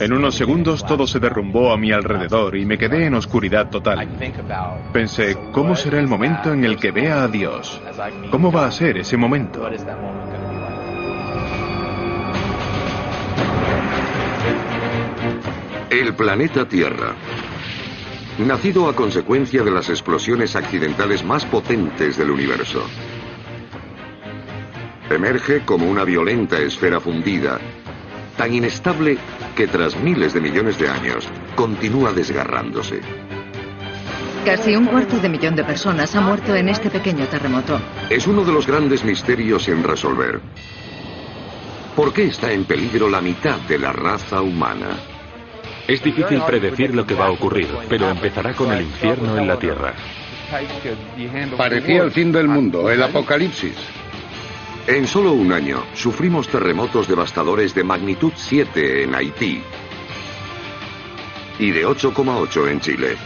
En unos segundos todo se derrumbó a mi alrededor y me quedé en oscuridad total. Pensé, ¿cómo será el momento en el que vea a Dios? ¿Cómo va a ser ese momento? El planeta Tierra, nacido a consecuencia de las explosiones accidentales más potentes del universo, emerge como una violenta esfera fundida, tan inestable que tras miles de millones de años continúa desgarrándose. Casi 250.000 de personas ha muerto en este pequeño terremoto. Es uno de los grandes misterios sin resolver. ¿Por qué está en peligro la mitad de la raza humana? Es difícil predecir lo que va a ocurrir, pero empezará con el infierno en la Tierra. Parecía el fin del mundo, el apocalipsis. En solo un año, sufrimos terremotos devastadores de magnitud 7 en Haití y de 8,8 en Chile.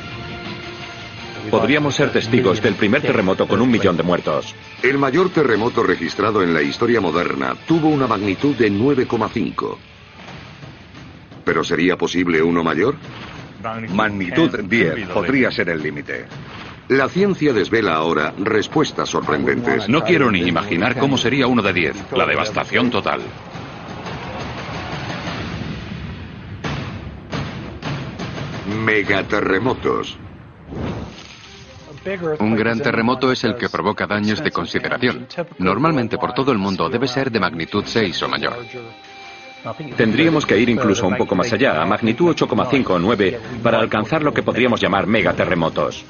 Podríamos ser testigos del primer terremoto con 1 millón de muertos. El mayor terremoto registrado en la historia moderna tuvo una magnitud de 9,5. ¿Pero sería posible uno mayor? Magnitud 10 podría ser el límite. La ciencia desvela ahora respuestas sorprendentes. No quiero ni imaginar cómo sería uno de 10. La devastación total. Megaterremotos. Un gran terremoto es el que provoca daños de consideración. Normalmente por todo el mundo debe ser de magnitud 6 o mayor. Tendríamos que ir incluso un poco más allá, a magnitud 8,5 o 9, para alcanzar lo que podríamos llamar megaterremotos.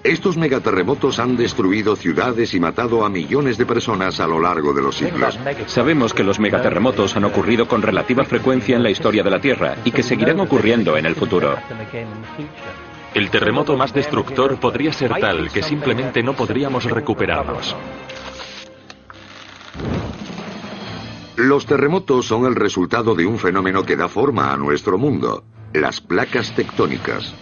Estos megaterremotos han destruido ciudades y matado a millones de personas a lo largo de los siglos. Sabemos que los megaterremotos han ocurrido con relativa frecuencia en la historia de la Tierra y que seguirán ocurriendo en el futuro. El terremoto más destructor podría ser tal que simplemente no podríamos recuperarnos. Los terremotos son el resultado de un fenómeno que da forma a nuestro mundo, las placas tectónicas.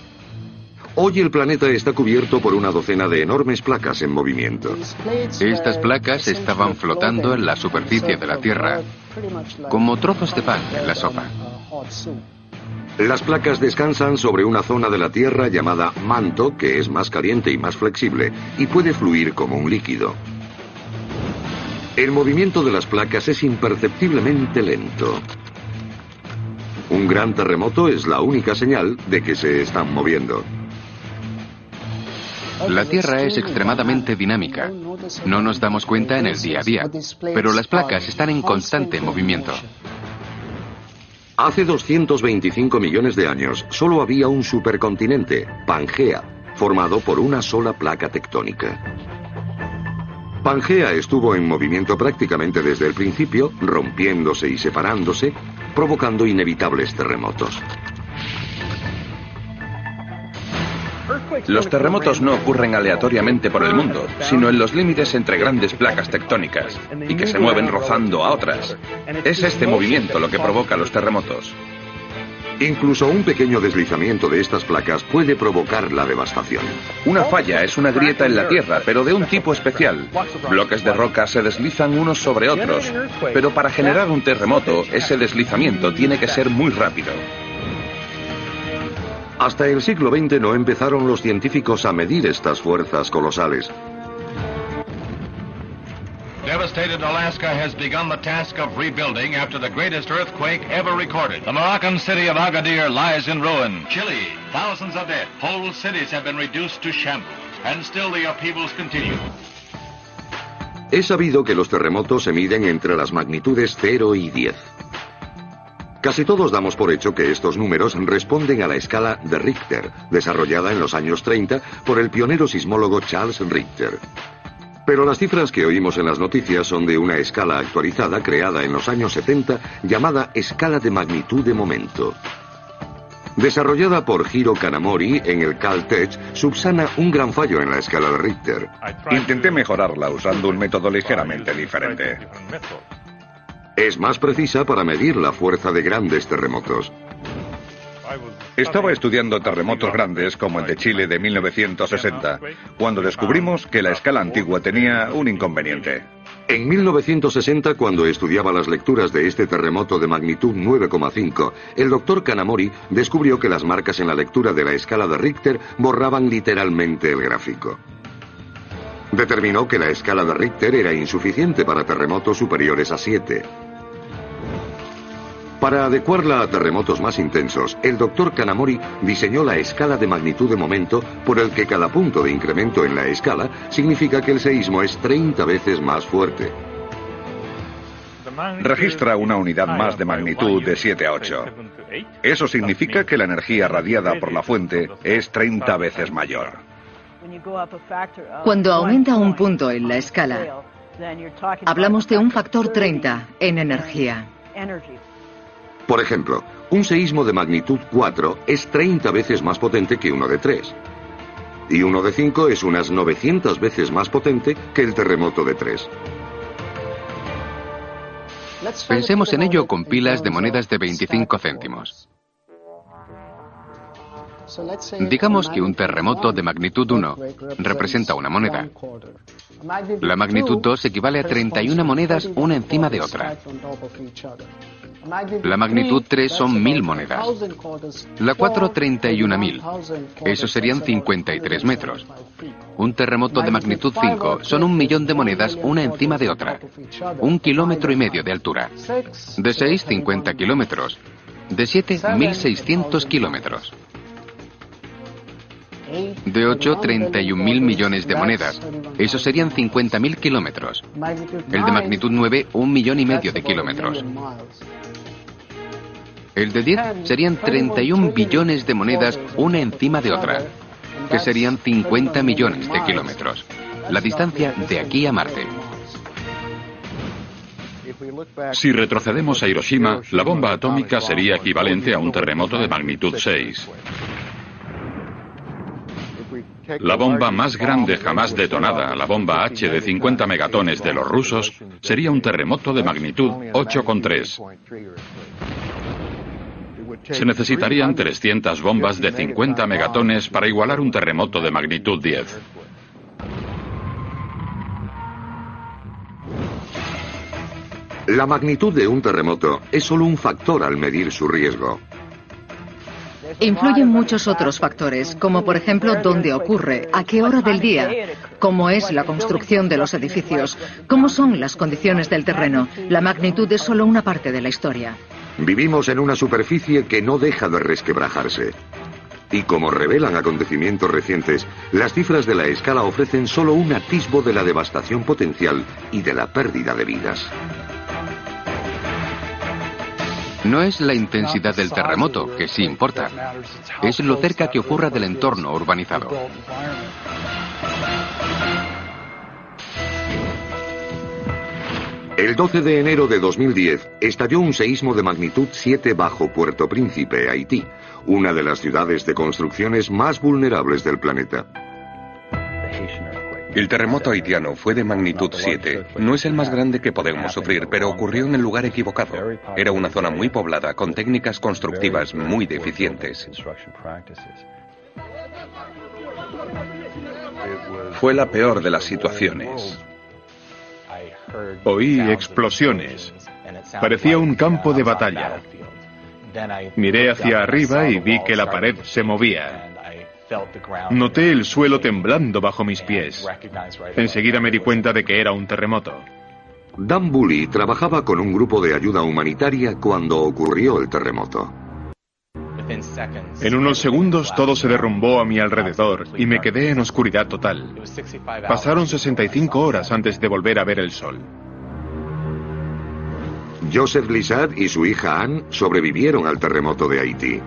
Hoy el planeta está cubierto por una docena de enormes placas en movimiento. Estas placas estaban flotando en la superficie de la Tierra, como trozos de pan en la sopa. Las placas descansan sobre una zona de la Tierra llamada manto, que es más caliente y más flexible, y puede fluir como un líquido. El movimiento de las placas es imperceptiblemente lento. Un gran terremoto es la única señal de que se están moviendo. La Tierra es extremadamente dinámica. No nos damos cuenta en el día a día, pero las placas están en constante movimiento. Hace 225 millones de años solo había un supercontinente, Pangea, formado por una sola placa tectónica. Pangea estuvo en movimiento prácticamente desde el principio, rompiéndose y separándose, provocando inevitables terremotos. Los terremotos no ocurren aleatoriamente por el mundo, sino en los límites entre grandes placas tectónicas, y que se mueven rozando a otras. Es este movimiento lo que provoca los terremotos. Incluso un pequeño deslizamiento de estas placas puede provocar la devastación. Una falla es una grieta en la Tierra, pero de un tipo especial. Bloques de roca se deslizan unos sobre otros, pero para generar un terremoto, ese deslizamiento tiene que ser muy rápido. Hasta el siglo XX no empezaron los científicos a medir estas fuerzas colosales. Devastated Alaska has begun the task of rebuilding after the greatest earthquake ever recorded. The Moroccan city of Agadir lies in ruin. Chile, thousands of dead. Whole cities have been reduced to shambles, and still the upheavals continue. Es sabido que los terremotos se miden entre las magnitudes 0 y 10. Casi todos damos por hecho que estos números responden a la escala de Richter, desarrollada en los años 30 por el pionero sismólogo Charles Richter. Pero las cifras que oímos en las noticias son de una escala actualizada creada en los años 70 llamada escala de magnitud de momento. Desarrollada por Hiro Kanamori en el Caltech, subsana un gran fallo en la escala de Richter. Intenté mejorarla usando un método ligeramente diferente. Es más precisa para medir la fuerza de grandes terremotos. Estaba estudiando terremotos grandes como el de Chile de 1960, cuando descubrimos que la escala antigua tenía un inconveniente. En 1960, cuando estudiaba las lecturas de este terremoto de magnitud 9,5, el doctor Kanamori descubrió que las marcas en la lectura de la escala de Richter borraban literalmente el gráfico. Determinó que la escala de Richter era insuficiente para terremotos superiores a 7. Para adecuarla a terremotos más intensos, el doctor Kanamori diseñó la escala de magnitud de momento, por el que cada punto de incremento en la escala significa que el seísmo es 30 veces más fuerte. Registra una unidad más de magnitud de 7 a 8. Eso significa que la energía radiada por la fuente es 30 veces mayor. Cuando aumenta un punto en la escala, hablamos de un factor 30 en energía. Por ejemplo, un seísmo de magnitud 4 es 30 veces más potente que uno de 3. Y uno de 5 es unas 900 veces más potente que el terremoto de 3. Pensemos en ello con pilas de monedas de 25 céntimos. Digamos que un terremoto de magnitud 1 representa una moneda. La magnitud 2 equivale a 31 monedas una encima de otra. La magnitud 3 son 1000 monedas. La 4, 31.000. Eso serían 53 metros. Un terremoto de magnitud 5 son 1 millón de monedas una encima de otra. 1,5 kilómetros de altura. De 6, 50 kilómetros. De 7, 1.600 kilómetros. De 8, 31.000 millones de monedas. Eso serían 50.000 kilómetros. El de magnitud 9, 1,5 millones de kilómetros. El de 10 serían 31 billones de monedas una encima de otra, que serían 50 millones de kilómetros. La distancia de aquí a Marte. Si retrocedemos a Hiroshima, la bomba atómica sería equivalente a un terremoto de magnitud 6. La bomba más grande jamás detonada, la bomba H de 50 megatones de los rusos, sería un terremoto de magnitud 8,3. Se necesitarían 300 bombas de 50 megatones para igualar un terremoto de magnitud 10. La magnitud de un terremoto es solo un factor al medir su riesgo. Influyen muchos otros factores, como por ejemplo dónde ocurre, a qué hora del día, cómo es la construcción de los edificios, cómo son las condiciones del terreno. La magnitud es solo una parte de la historia. Vivimos en una superficie que no deja de resquebrajarse. Y como revelan acontecimientos recientes, las cifras de la escala ofrecen solo un atisbo de la devastación potencial y de la pérdida de vidas. No es la intensidad del terremoto, que sí importa. Es lo cerca que ocurra del entorno urbanizado. El 12 de enero de 2010 estalló un seísmo de magnitud 7 bajo Puerto Príncipe, Haití, una de las ciudades de construcciones más vulnerables del planeta. El terremoto haitiano fue de magnitud 7. No es el más grande que podemos sufrir, pero ocurrió en el lugar equivocado. Era una zona muy poblada, con técnicas constructivas muy deficientes. Fue la peor de las situaciones. Oí explosiones. Parecía un campo de batalla. Miré hacia arriba y vi que la pared se movía. Noté el suelo temblando bajo mis pies. Enseguida me di cuenta de que era un terremoto. Dan Bully trabajaba con un grupo de ayuda humanitaria cuando ocurrió el terremoto. En unos segundos todo se derrumbó a mi alrededor y me quedé en oscuridad total. Pasaron 65 horas antes de volver a ver el sol. Joseph Lissat y su hija Anne sobrevivieron al terremoto de Haití.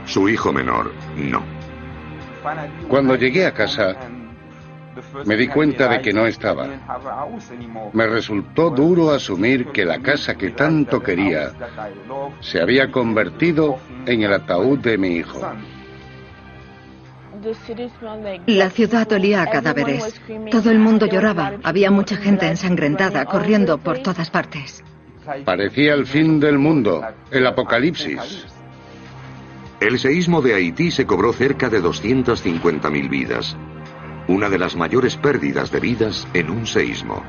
Su hijo menor, no. Cuando llegué a casa, me di cuenta de que no estaba. Me resultó duro asumir que la casa que tanto quería se había convertido en el ataúd de mi hijo. La ciudad olía a cadáveres. Todo el mundo lloraba. Había mucha gente ensangrentada, corriendo por todas partes. Parecía el fin del mundo, el apocalipsis. El seísmo de Haití se cobró cerca de 250.000 vidas. una de las mayores pérdidas de vidas en un seísmo.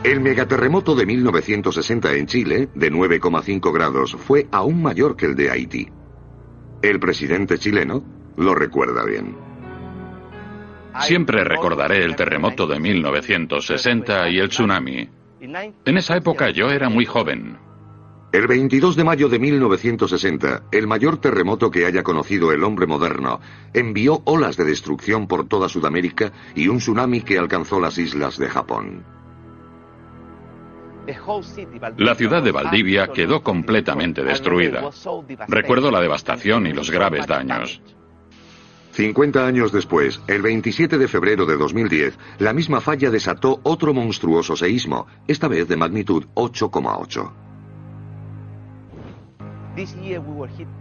El megaterremoto de 1960 en Chile, de 9,5 grados, fue aún mayor que el de Haití. El presidente chileno lo recuerda bien. Siempre recordaré el terremoto de 1960 y el tsunami. En esa época yo era muy joven. El 22 de mayo de 1960, el mayor terremoto que haya conocido el hombre moderno, envió olas de destrucción por toda Sudamérica y un tsunami que alcanzó las islas de Japón. La ciudad de Valdivia quedó completamente destruida. Recuerdo la devastación y los graves daños. 50 años después, el 27 de febrero de 2010, la misma falla desató otro monstruoso seísmo, esta vez de magnitud 8,8.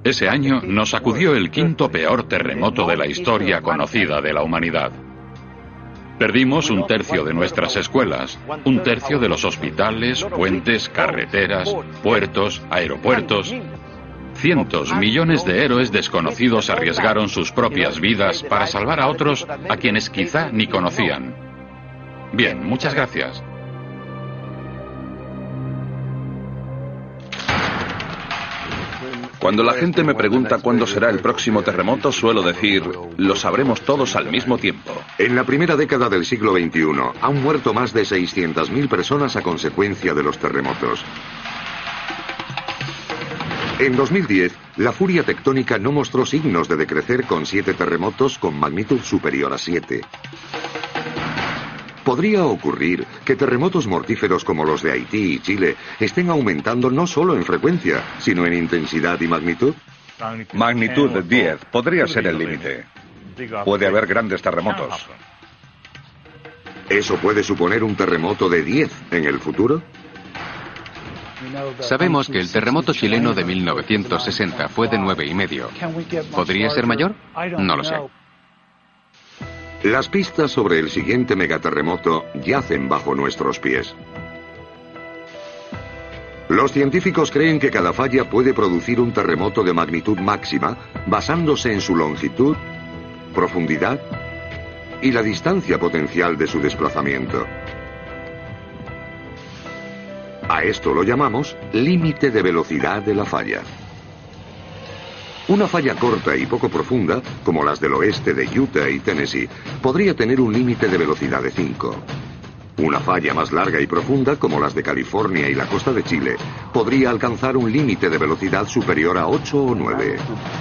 Ese año nos sacudió el quinto peor terremoto de la historia conocida de la humanidad. Perdimos un tercio de nuestras escuelas, un tercio de los hospitales, puentes, carreteras, puertos, aeropuertos. Cientos, millones de héroes desconocidos arriesgaron sus propias vidas para salvar a otros a quienes quizá ni conocían. Bien, muchas gracias. Cuando la gente me pregunta cuándo será el próximo terremoto, suelo decir, lo sabremos todos al mismo tiempo. En la primera década del siglo XXI, han muerto más de 600.000 personas a consecuencia de los terremotos. En 2010, la furia tectónica no mostró signos de decrecer con 7 terremotos con magnitud superior a 7. Podría ocurrir que terremotos mortíferos como los de Haití y Chile estén aumentando no solo en frecuencia, sino en intensidad y magnitud. Magnitud de 10 podría ser el límite. Puede haber grandes terremotos. ¿Eso puede suponer un terremoto de 10 en el futuro? Sabemos que el terremoto chileno de 1960 fue de 9,5. ¿Podría ser mayor? No lo sé. Las pistas sobre el siguiente megaterremoto yacen bajo nuestros pies. Los científicos creen que cada falla puede producir un terremoto de magnitud máxima basándose en su longitud, profundidad y la distancia potencial de su desplazamiento. A esto lo llamamos límite de velocidad de la falla. Una falla corta y poco profunda, como las del oeste de Utah y Tennessee, podría tener un límite de velocidad de 5. Una falla más larga y profunda, como las de California y la costa de Chile, podría alcanzar un límite de velocidad superior a 8 o 9.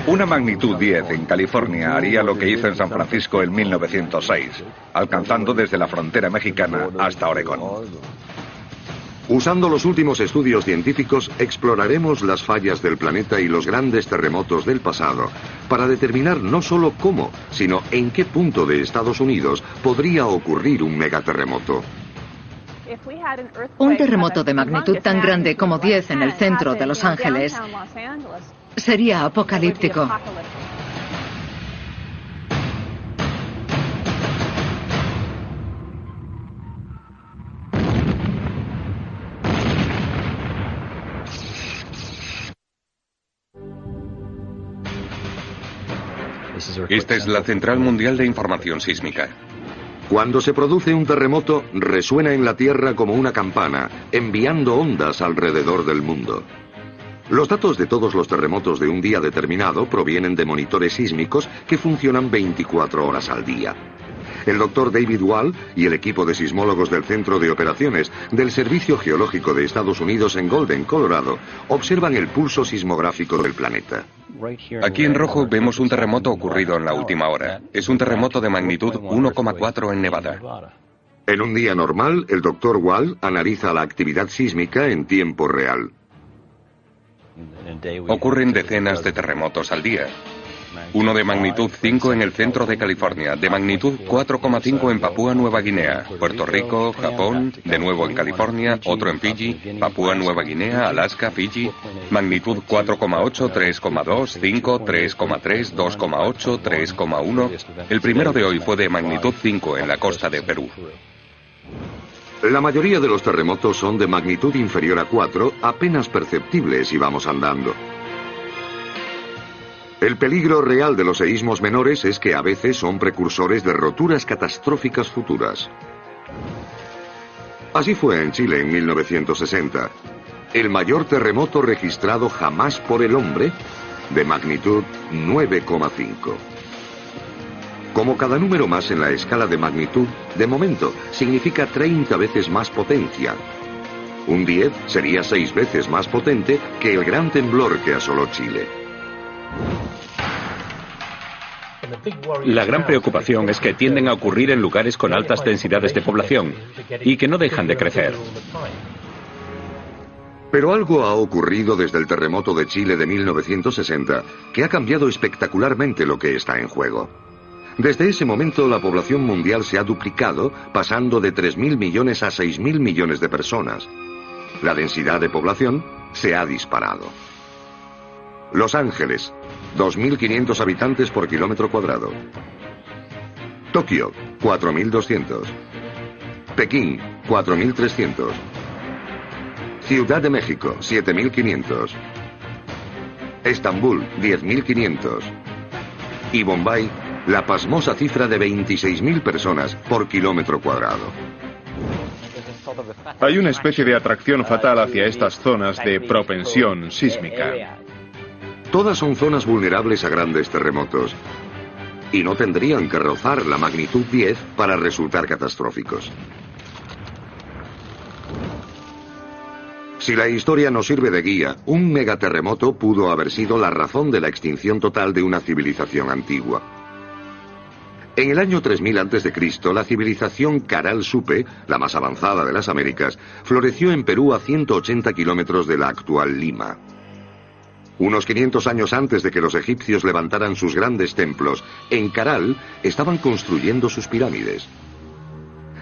Una magnitud 10 en California haría lo que hizo en San Francisco en 1906, alcanzando desde la frontera mexicana hasta Oregón. Usando los últimos estudios científicos, exploraremos las fallas del planeta y los grandes terremotos del pasado para determinar no solo cómo, sino en qué punto de Estados Unidos podría ocurrir un megaterremoto. Un terremoto de magnitud tan grande como 10 en el centro de Los Ángeles sería apocalíptico. Esta es la Central Mundial de Información Sísmica. Cuando se produce un terremoto, resuena en la Tierra como una campana, enviando ondas alrededor del mundo. Los datos de todos los terremotos de un día determinado provienen de monitores sísmicos que funcionan 24 horas al día. El doctor David Wall y el equipo de sismólogos del Centro de Operaciones del Servicio Geológico de Estados Unidos en Golden, Colorado, observan el pulso sismográfico del planeta. Aquí en rojo vemos un terremoto ocurrido en la última hora. Es un terremoto de magnitud 1,4 en Nevada. En un día normal, el doctor Wall analiza la actividad sísmica en tiempo real. Ocurren decenas de terremotos al día. Uno de magnitud 5 en el centro de California, de magnitud 4,5 en Papúa Nueva Guinea, Puerto Rico, Japón, de nuevo en California, otro en Fiji, Papúa Nueva Guinea, Alaska, Fiji, magnitud 4,8, 3,2, 5, 3,3, 2,8, 3,1. El primero de hoy fue de magnitud 5 en la costa de Perú. La mayoría de los terremotos son de magnitud inferior a 4, apenas perceptibles si vamos andando. El peligro real de los seísmos menores es que a veces son precursores de roturas catastróficas futuras. Así fue en Chile en 1960, el mayor terremoto registrado jamás por el hombre, de magnitud 9,5. Como cada número más en la escala de magnitud, de momento, significa 30 veces más potencia. Un 10 sería 6 veces más potente que el gran temblor que asoló Chile. La gran preocupación es que tienden a ocurrir en lugares con altas densidades de población y que no dejan de crecer. Pero algo ha ocurrido desde el terremoto de Chile de 1960 que ha cambiado espectacularmente lo que está en juego. Desde ese momento la población mundial se ha duplicado, pasando de 3.000 millones a 6.000 millones de personas. La densidad de población se ha disparado. Los Ángeles, 2.500 habitantes por kilómetro cuadrado. Tokio, 4.200. Pekín, 4.300. Ciudad de México, 7.500. Estambul, 10.500. Y Bombay, la pasmosa cifra de 26.000 personas por kilómetro cuadrado. Hay una especie de atracción fatal hacia estas zonas de propensión sísmica. Todas son zonas vulnerables a grandes terremotos y no tendrían que rozar la magnitud 10 para resultar catastróficos. Si la historia nos sirve de guía, un megaterremoto pudo haber sido la razón de la extinción total de una civilización antigua. En el año 3000 a.C., la civilización Caral Supe, la más avanzada de las Américas, floreció en Perú a 180 kilómetros de la actual Lima. Unos 500 años antes de que los egipcios levantaran sus grandes templos, en Caral estaban construyendo sus pirámides.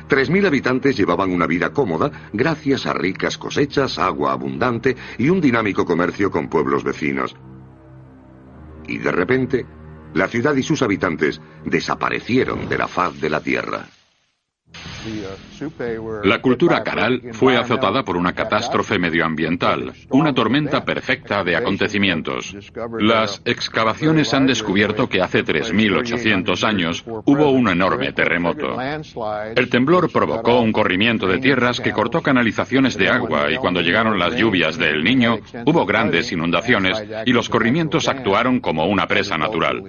3.000 habitantes llevaban una vida cómoda gracias a ricas cosechas, agua abundante y un dinámico comercio con pueblos vecinos. Y de repente, la ciudad y sus habitantes desaparecieron de la faz de la tierra. La cultura Caral fue azotada por una catástrofe medioambiental, una tormenta perfecta de acontecimientos. Las excavaciones han descubierto que hace 3.800 años hubo un enorme terremoto. El temblor provocó un corrimiento de tierras que cortó canalizaciones de agua y cuando llegaron las lluvias del Niño hubo grandes inundaciones y los corrimientos actuaron como una presa natural.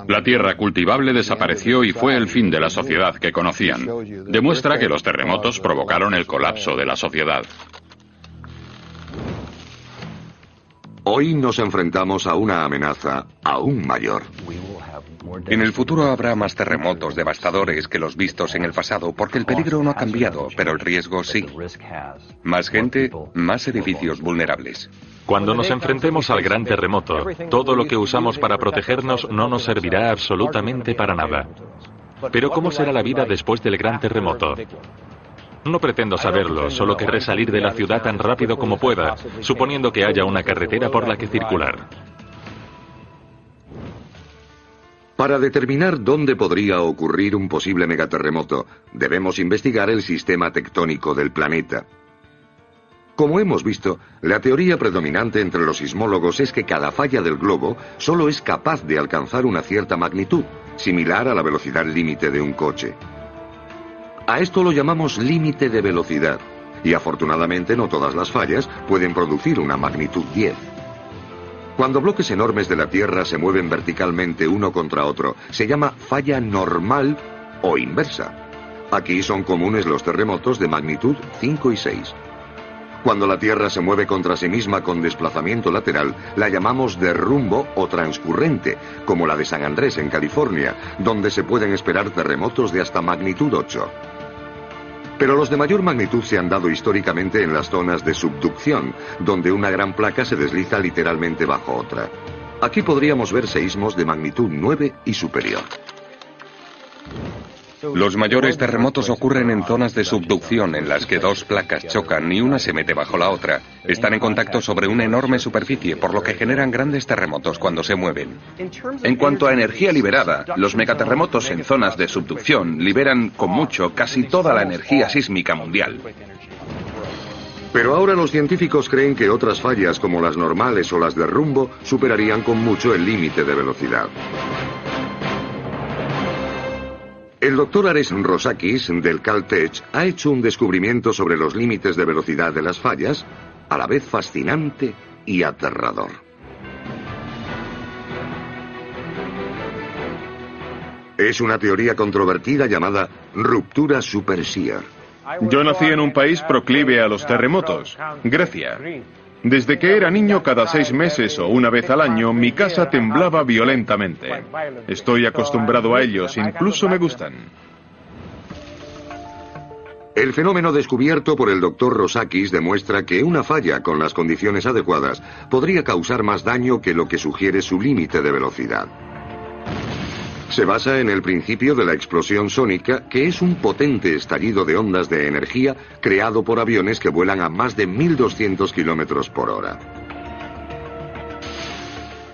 La tierra cultivable desapareció y fue el fin de la sociedad que conocían. Demuestra que los terremotos provocaron el colapso de la sociedad. Hoy nos enfrentamos a una amenaza aún mayor. En el futuro habrá más terremotos devastadores que los vistos en el pasado, porque el peligro no ha cambiado, pero el riesgo sí. Más gente, más edificios vulnerables. Cuando nos enfrentemos al gran terremoto, todo lo que usamos para protegernos no nos servirá absolutamente para nada. Pero ¿cómo será la vida después del gran terremoto? No pretendo saberlo, solo querré salir de la ciudad tan rápido como pueda, suponiendo que haya una carretera por la que circular. Para determinar dónde podría ocurrir un posible megaterremoto, debemos investigar el sistema tectónico del planeta. Como hemos visto, la teoría predominante entre los sismólogos es que cada falla del globo solo es capaz de alcanzar una cierta magnitud, similar a la velocidad límite de un coche. A esto lo llamamos límite de velocidad, y afortunadamente no todas las fallas pueden producir una magnitud 10. Cuando bloques enormes de la Tierra se mueven verticalmente uno contra otro, se llama falla normal o inversa. Aquí son comunes los terremotos de magnitud 5 y 6. Cuando la Tierra se mueve contra sí misma con desplazamiento lateral, la llamamos derrumbo o transcurrente, como la de San Andrés en California, donde se pueden esperar terremotos de hasta magnitud 8. Pero los de mayor magnitud se han dado históricamente en las zonas de subducción, donde una gran placa se desliza literalmente bajo otra. Aquí podríamos ver seísmos de magnitud 9 y superior. Los mayores terremotos ocurren en zonas de subducción en las que dos placas chocan y una se mete bajo la otra. Están en contacto sobre una enorme superficie, por lo que generan grandes terremotos cuando se mueven. En cuanto a energía liberada, los megaterremotos en zonas de subducción liberan con mucho casi toda la energía sísmica mundial. Pero ahora los científicos creen que otras fallas como las normales o las de rumbo superarían con mucho el límite de velocidad. El doctor Ares Rosakis, del Caltech, ha hecho un descubrimiento sobre los límites de velocidad de las fallas, a la vez fascinante y aterrador. Es una teoría controvertida llamada ruptura super-shear. Yo nací en un país proclive a los terremotos, Grecia. Desde que era niño, cada 6 meses o una vez al año, mi casa temblaba violentamente. Estoy acostumbrado a ellos, incluso me gustan. El fenómeno descubierto por el doctor Rosakis demuestra que una falla con las condiciones adecuadas podría causar más daño que lo que sugiere su límite de velocidad. Se basa en el principio de la explosión sónica, que es un potente estallido de ondas de energía creado por aviones que vuelan a más de 1200 kilómetros por hora.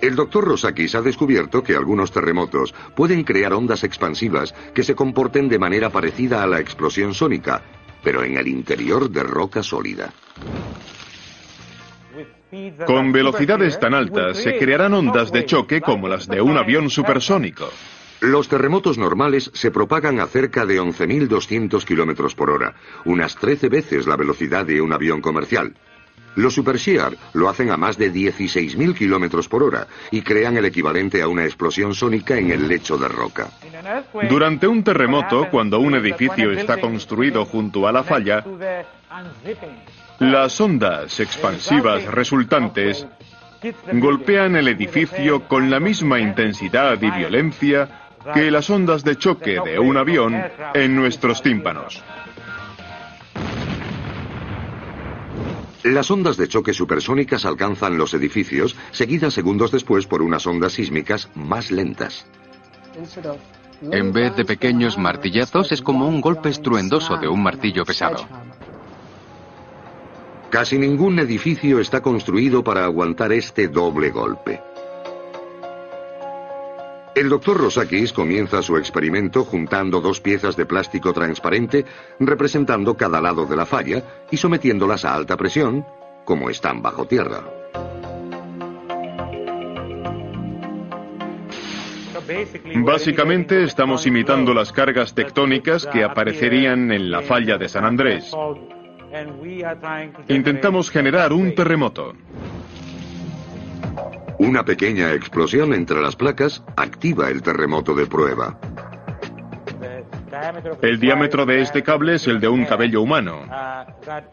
El doctor Rosakis ha descubierto que algunos terremotos pueden crear ondas expansivas que se comporten de manera parecida a la explosión sónica, pero en el interior de roca sólida. Con velocidades tan altas se crearán ondas de choque como las de un avión supersónico. Los terremotos normales se propagan a cerca de 11.200 kilómetros por hora, unas 13 veces la velocidad de un avión comercial. Los super-shear lo hacen a más de 16.000 kilómetros por hora y crean el equivalente a una explosión sónica en el lecho de roca. Durante un terremoto, cuando un edificio está construido junto a la falla, las ondas expansivas resultantes golpean el edificio con la misma intensidad y violencia que las ondas de choque de un avión en nuestros tímpanos. Las ondas de choque supersónicas alcanzan los edificios, seguidas segundos después por unas ondas sísmicas más lentas. En vez de pequeños martillazos, es como un golpe estruendoso de un martillo pesado. Casi ningún edificio está construido para aguantar este doble golpe. El doctor Rosakis comienza su experimento juntando 2 piezas de plástico transparente, representando cada lado de la falla y sometiéndolas a alta presión, como están bajo tierra. Básicamente estamos imitando las cargas tectónicas que aparecerían en la falla de San Andrés. Intentamos generar un terremoto. Una pequeña explosión entre las placas activa el terremoto de prueba. El diámetro de este cable es el de un cabello humano.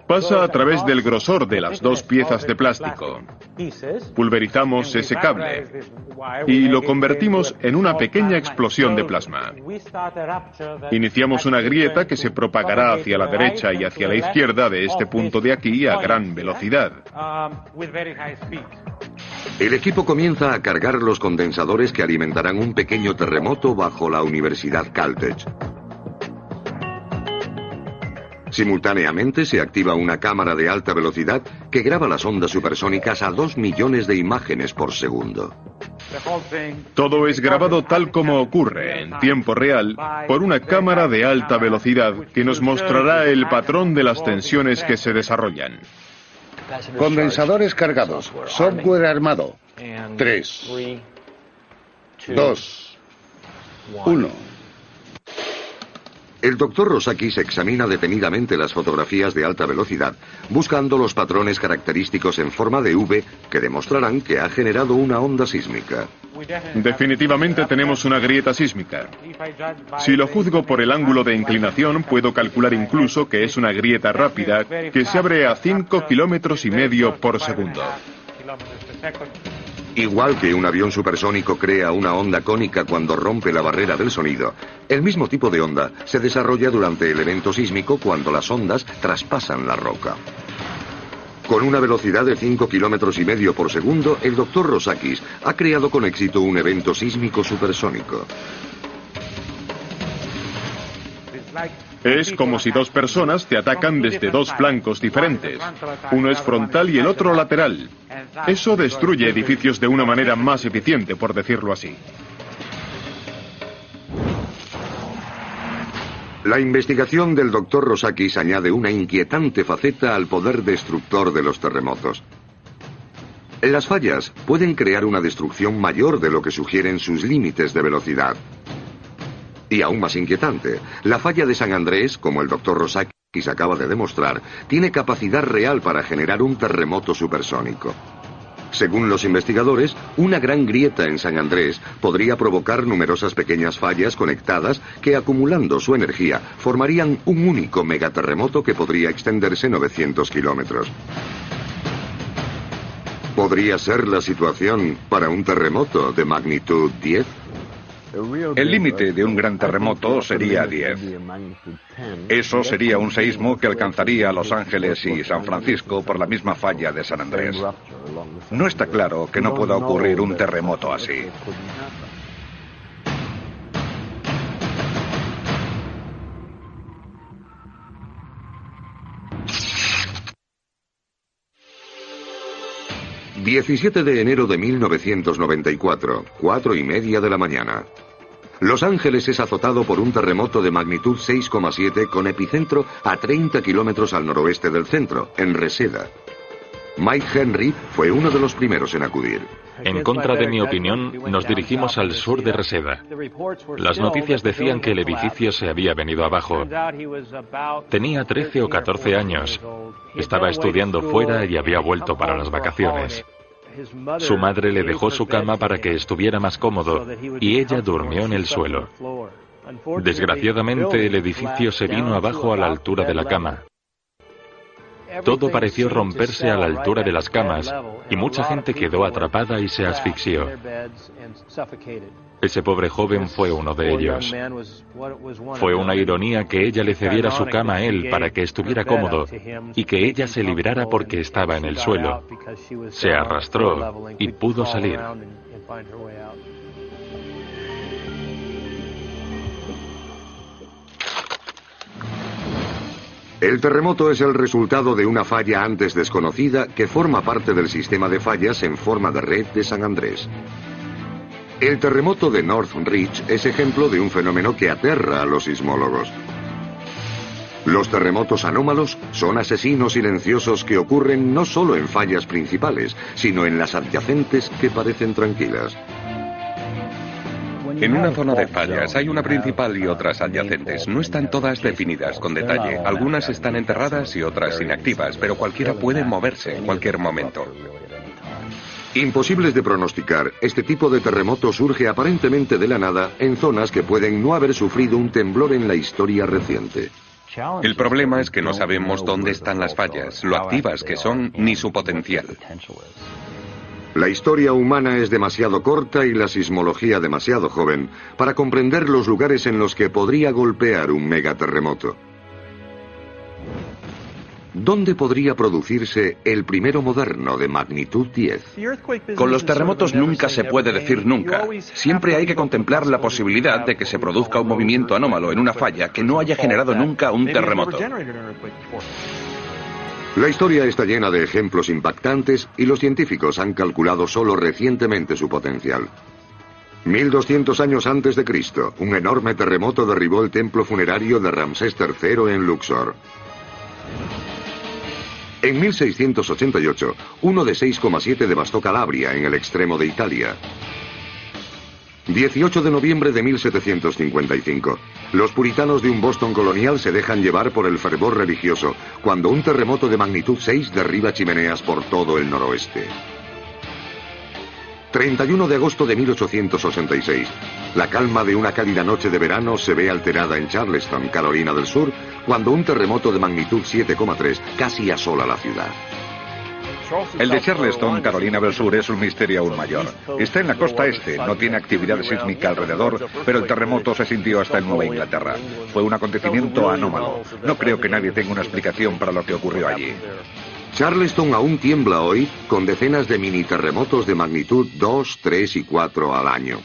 Pasa a través del grosor de las 2 piezas de plástico. Pulverizamos ese cable y lo convertimos en una pequeña explosión de plasma. Iniciamos una grieta que se propagará hacia la derecha y hacia la izquierda de este punto de aquí a gran velocidad. El equipo comienza a cargar los condensadores que alimentarán un pequeño terremoto bajo la Universidad Caltech. Simultáneamente se activa una cámara de alta velocidad que graba las ondas supersónicas a 2 millones de imágenes por segundo. Todo es grabado tal como ocurre, en tiempo real, por una cámara de alta velocidad que nos mostrará el patrón de las tensiones que se desarrollan. Condensadores cargados. Software armado. 3, 2, 1. El doctor Rosakis examina detenidamente las fotografías de alta velocidad, buscando los patrones característicos en forma de V que demostrarán que ha generado una onda sísmica. Definitivamente tenemos una grieta sísmica. Si lo juzgo por el ángulo de inclinación, puedo calcular incluso que es una grieta rápida que se abre a 5,5 kilómetros por segundo. Igual que un avión supersónico crea una onda cónica cuando rompe la barrera del sonido, el mismo tipo de onda se desarrolla durante el evento sísmico cuando las ondas traspasan la roca. Con una velocidad de 5,5 kilómetros por segundo, el doctor Rosakis ha creado con éxito un evento sísmico supersónico. Es como si 2 personas te atacan desde 2 flancos diferentes. Uno es frontal y el otro lateral. Eso destruye edificios de una manera más eficiente, por decirlo así. La investigación del Dr. Rosakis añade una inquietante faceta al poder destructor de los terremotos. Las fallas pueden crear una destrucción mayor de lo que sugieren sus límites de velocidad. Y aún más inquietante, la falla de San Andrés, como el Dr. Rosakis acaba de demostrar, tiene capacidad real para generar un terremoto supersónico. Según los investigadores, una gran grieta en San Andrés podría provocar numerosas pequeñas fallas conectadas que, acumulando su energía, formarían un único megaterremoto que podría extenderse 900 kilómetros. ¿Podría ser la situación para un terremoto de magnitud 10? El límite de un gran terremoto sería 10. Eso sería un seísmo que alcanzaría Los Ángeles y San Francisco por la misma falla de San Andrés. No está claro que no pueda ocurrir un terremoto así. ...17 de enero de 1994, 4:30 de la mañana. Los Ángeles es azotado por un terremoto de magnitud 6,7 con epicentro a 30 kilómetros al noroeste del centro, en Reseda. Mike Henry fue uno de los primeros en acudir. En contra de mi opinión, nos dirigimos al sur de Reseda. Las noticias decían que el edificio se había venido abajo. Tenía 13 o 14 años. Estaba estudiando fuera y había vuelto para las vacaciones. Su madre le dejó su cama para que estuviera más cómodo y ella durmió en el suelo. Desgraciadamente, el edificio se vino abajo a la altura de la cama. Todo pareció romperse a la altura de las camas y mucha gente quedó atrapada y se asfixió. Ese pobre joven fue uno de ellos. Fue una ironía que ella le cediera su cama a él para que estuviera cómodo y que ella se librara porque estaba en el suelo. Se arrastró y pudo salir. El terremoto es el resultado de una falla antes desconocida que forma parte del sistema de fallas en forma de red de San Andrés. El terremoto de North Ridge es ejemplo de un fenómeno que aterra a los sismólogos. Los terremotos anómalos son asesinos silenciosos que ocurren no solo en fallas principales, sino en las adyacentes que parecen tranquilas. En una zona de fallas hay una principal y otras adyacentes. No están todas definidas con detalle. Algunas están enterradas y otras inactivas, pero cualquiera puede moverse en cualquier momento. Imposibles de pronosticar, este tipo de terremoto surge aparentemente de la nada en zonas que pueden no haber sufrido un temblor en la historia reciente. El problema es que no sabemos dónde están las fallas, lo activas que son, ni su potencial. La historia humana es demasiado corta y la sismología demasiado joven para comprender los lugares en los que podría golpear un megaterremoto. ¿Dónde podría producirse el primero moderno de magnitud 10? Con los terremotos nunca se puede decir nunca. Siempre hay que contemplar la posibilidad de que se produzca un movimiento anómalo en una falla que no haya generado nunca un terremoto. La historia está llena de ejemplos impactantes y los científicos han calculado solo recientemente su potencial. 1200 años antes de Cristo, un enorme terremoto derribó el templo funerario de Ramsés III en Luxor. En 1688, uno de 6,7 devastó Calabria, en el extremo de Italia. 18 de noviembre de 1755. Los puritanos de un Boston colonial se dejan llevar por el fervor religioso cuando un terremoto de magnitud 6 derriba chimeneas por todo el noroeste. 31 de agosto de 1886. La calma de una cálida noche de verano se ve alterada en Charleston, Carolina del Sur, cuando un terremoto de magnitud 7,3 casi asola la ciudad. El de Charleston, Carolina del Sur, es un misterio aún mayor. Está en la costa este, no tiene actividad sísmica alrededor, pero el terremoto se sintió hasta en Nueva Inglaterra. Fue un acontecimiento anómalo. No creo que nadie tenga una explicación para lo que ocurrió allí. Charleston aún tiembla hoy con decenas de mini terremotos de magnitud 2, 3 y 4 al año.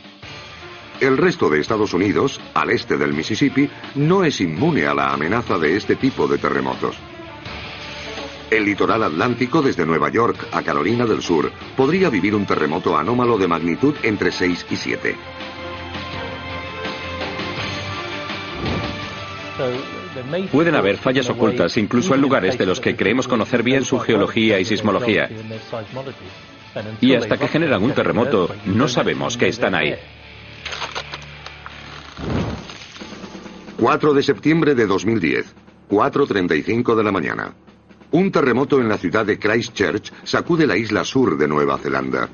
El resto de Estados Unidos, al este del Mississippi, no es inmune a la amenaza de este tipo de terremotos. El litoral atlántico, desde Nueva York a Carolina del Sur, podría vivir un terremoto anómalo de magnitud entre 6 y 7. Pueden haber fallas ocultas incluso en lugares de los que creemos conocer bien su geología y sismología. Y hasta que generan un terremoto, no sabemos que están ahí. 4 de septiembre de 2010, 4:35 de la mañana. Un terremoto en la ciudad de Christchurch sacude la isla sur de Nueva Zelanda.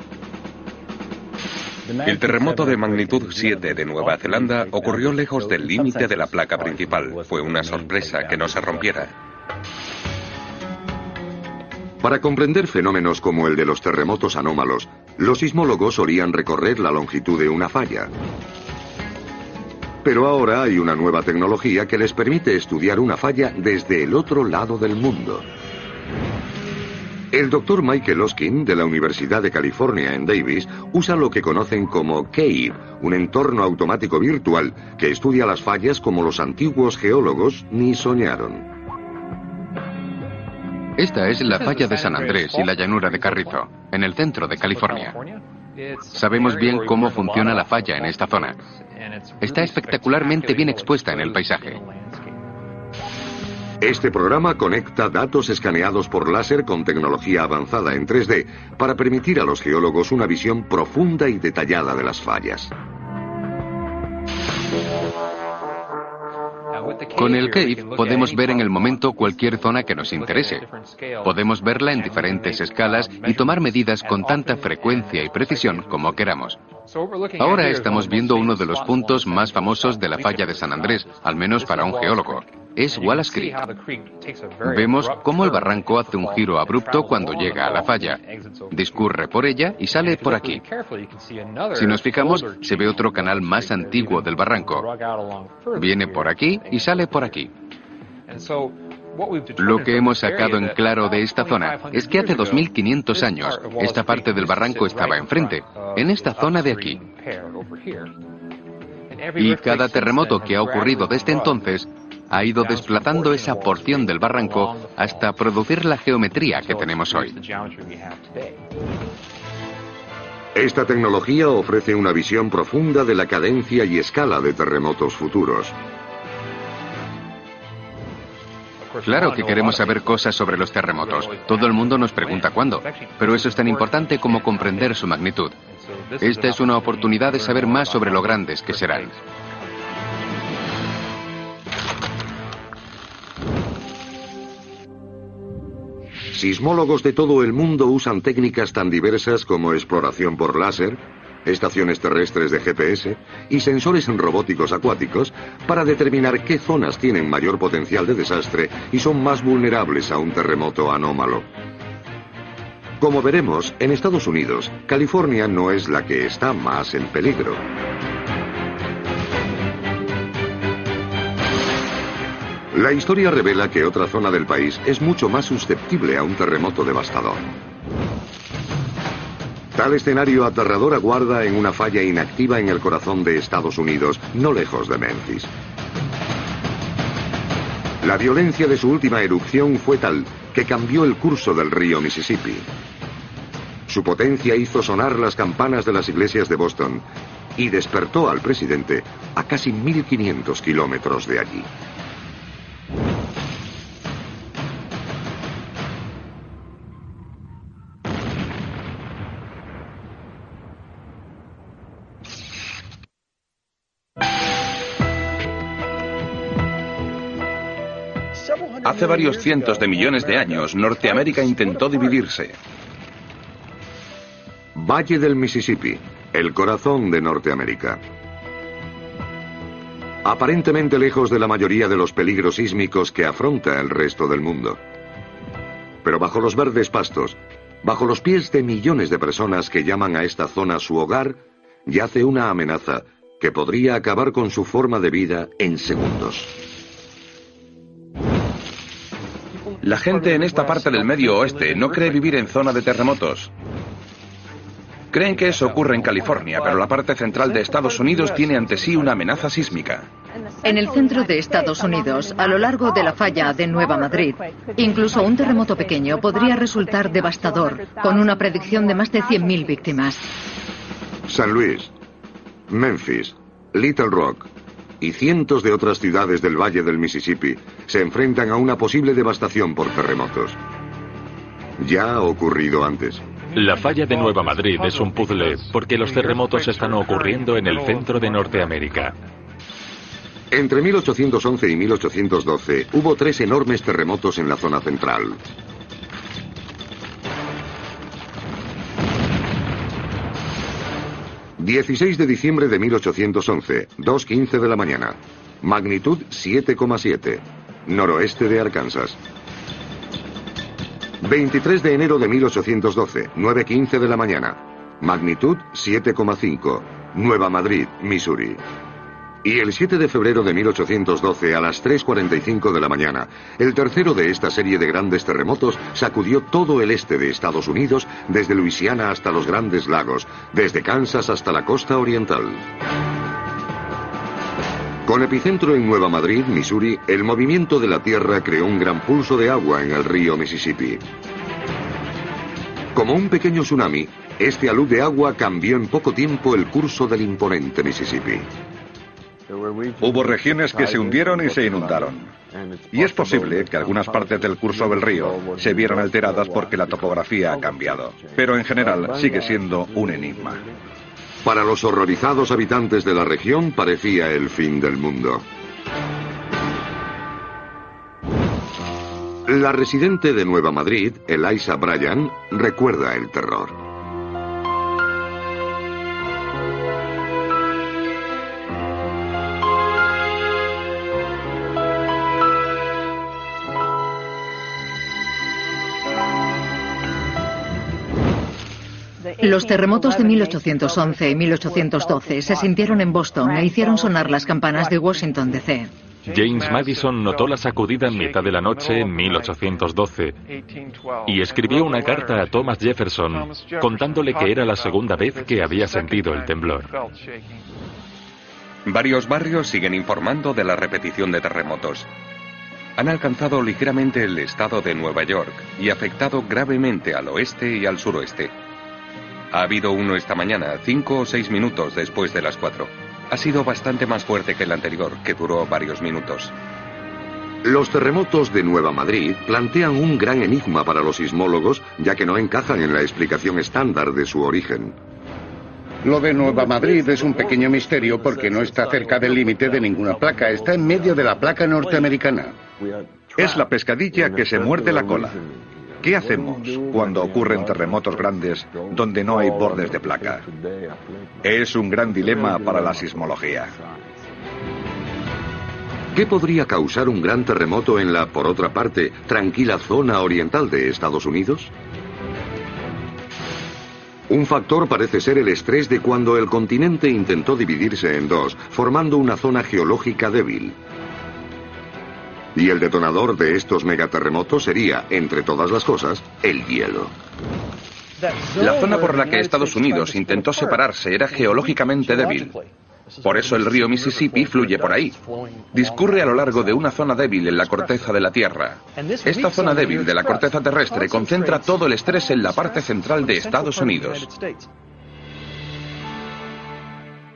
El terremoto de magnitud 7 de Nueva Zelanda ocurrió lejos del límite de la placa principal. Fue una sorpresa que no se rompiera. Para comprender fenómenos como el de los terremotos anómalos, los sismólogos solían recorrer la longitud de una falla. Pero ahora hay una nueva tecnología que les permite estudiar una falla desde el otro lado del mundo. El doctor Michael Oskin, de la Universidad de California en Davis, usa lo que conocen como CAVE, un entorno automático virtual que estudia las fallas como los antiguos geólogos ni soñaron. Esta es la falla de San Andrés y la llanura de Carrizo, en el centro de California. Sabemos bien cómo funciona la falla en esta zona. Está espectacularmente bien expuesta en el paisaje. Este programa conecta datos escaneados por láser con tecnología avanzada en 3D para permitir a los geólogos una visión profunda y detallada de las fallas. Con el CAVE podemos ver en el momento cualquier zona que nos interese. Podemos verla en diferentes escalas y tomar medidas con tanta frecuencia y precisión como queramos. Ahora estamos viendo uno de los puntos más famosos de la falla de San Andrés, al menos para un geólogo. Es Wallace Creek. Vemos cómo el barranco hace un giro abrupto cuando llega a la falla. Discurre por ella y sale por aquí. Si nos fijamos, se ve otro canal más antiguo del barranco. Viene por aquí y sale por aquí. Lo que hemos sacado en claro de esta zona es que hace 2500 años esta parte del barranco estaba enfrente, en esta zona de aquí. Y cada terremoto que ha ocurrido desde entonces ha ido desplazando esa porción del barranco hasta producir la geometría que tenemos hoy. Esta tecnología ofrece una visión profunda de la cadencia y escala de terremotos futuros. Claro que queremos saber cosas sobre los terremotos. Todo el mundo nos pregunta cuándo, pero eso es tan importante como comprender su magnitud. Esta es una oportunidad de saber más sobre lo grandes que serán. Sismólogos de todo el mundo usan técnicas tan diversas como exploración por láser, estaciones terrestres de GPS y sensores robóticos acuáticos para determinar qué zonas tienen mayor potencial de desastre y son más vulnerables a un terremoto anómalo. Como veremos, en Estados Unidos, California no es la que está más en peligro. La historia revela que otra zona del país es mucho más susceptible a un terremoto devastador. Tal escenario aterrador aguarda en una falla inactiva en el corazón de Estados Unidos, no lejos de Memphis. La violencia de su última erupción fue tal que cambió el curso del río Mississippi. Su potencia hizo sonar las campanas de las iglesias de Boston y despertó al presidente a casi 1500 kilómetros de allí. Hace varios cientos de millones de años, Norteamérica intentó dividirse. Valle del Mississippi, el corazón de Norteamérica. Aparentemente lejos de la mayoría de los peligros sísmicos que afronta el resto del mundo. Pero bajo los verdes pastos, bajo los pies de millones de personas que llaman a esta zona su hogar, yace una amenaza que podría acabar con su forma de vida en segundos. La gente en esta parte del Medio Oeste no cree vivir en zona de terremotos. Creen que eso ocurre en California, pero la parte central de Estados Unidos tiene ante sí una amenaza sísmica. En el centro de Estados Unidos, a lo largo de la falla de Nueva Madrid, incluso un terremoto pequeño podría resultar devastador, con una predicción de más de 100.000 víctimas. San Luis, Memphis, Little Rock, y cientos de otras ciudades del valle del Mississippi se enfrentan a una posible devastación por terremotos. Ya ha ocurrido antes. La falla de Nueva Madrid es un puzzle porque los terremotos están ocurriendo en el centro de Norteamérica. Entre 1811 y 1812 hubo 3 enormes terremotos en la zona central. ...16 de diciembre de 1811, 2:15 de la mañana... magnitud 7,7... noroeste de Arkansas. 23 de enero de 1812, 9:15 de la mañana... magnitud 7,5... Nueva Madrid, Missouri. Y el 7 de febrero de 1812 a las 3:45 de la mañana, el tercero de esta serie de grandes terremotos sacudió todo el este de Estados Unidos, desde Luisiana hasta los Grandes Lagos, desde Kansas hasta la costa oriental. Con epicentro en Nueva Madrid, Missouri, el movimiento de la tierra creó un gran pulso de agua en el río Mississippi. Como un pequeño tsunami, este alud de agua cambió en poco tiempo el curso del imponente Mississippi. Hubo regiones que se hundieron y se inundaron. Y es posible que algunas partes del curso del río se vieran alteradas porque la topografía ha cambiado. Pero en general sigue siendo un enigma. Para los horrorizados habitantes de la región parecía el fin del mundo. La residente de Nueva Madrid, Eliza Bryan, recuerda el terror. Los terremotos de 1811 y 1812 se sintieron en Boston e hicieron sonar las campanas de Washington, D.C. James Madison notó la sacudida en mitad de la noche en 1812 y escribió una carta a Thomas Jefferson contándole que era la segunda vez que había sentido el temblor. Varios barrios siguen informando de la repetición de terremotos. Han alcanzado ligeramente el estado de Nueva York y afectado gravemente al oeste y al suroeste. Ha habido uno esta mañana, 5 o 6 minutos después de las 4. Ha sido bastante más fuerte que el anterior, que duró varios minutos. Los terremotos de Nueva Madrid plantean un gran enigma para los sismólogos, ya que no encajan en la explicación estándar de su origen. Lo de Nueva Madrid es un pequeño misterio porque no está cerca del límite de ninguna placa, está en medio de la placa norteamericana. Es la pescadilla que se muerde la cola. ¿Qué hacemos cuando ocurren terremotos grandes donde no hay bordes de placa? Es un gran dilema para la sismología. ¿Qué podría causar un gran terremoto en la, por otra parte, tranquila zona oriental de Estados Unidos? Un factor parece ser el estrés de cuando el continente intentó dividirse en dos, formando una zona geológica débil. Y el detonador de estos megaterremotos sería, entre todas las cosas, el hielo. La zona por la que Estados Unidos intentó separarse era geológicamente débil. Por eso el río Mississippi fluye por ahí. Discurre a lo largo de una zona débil en la corteza de la Tierra. Esta zona débil de la corteza terrestre concentra todo el estrés en la parte central de Estados Unidos.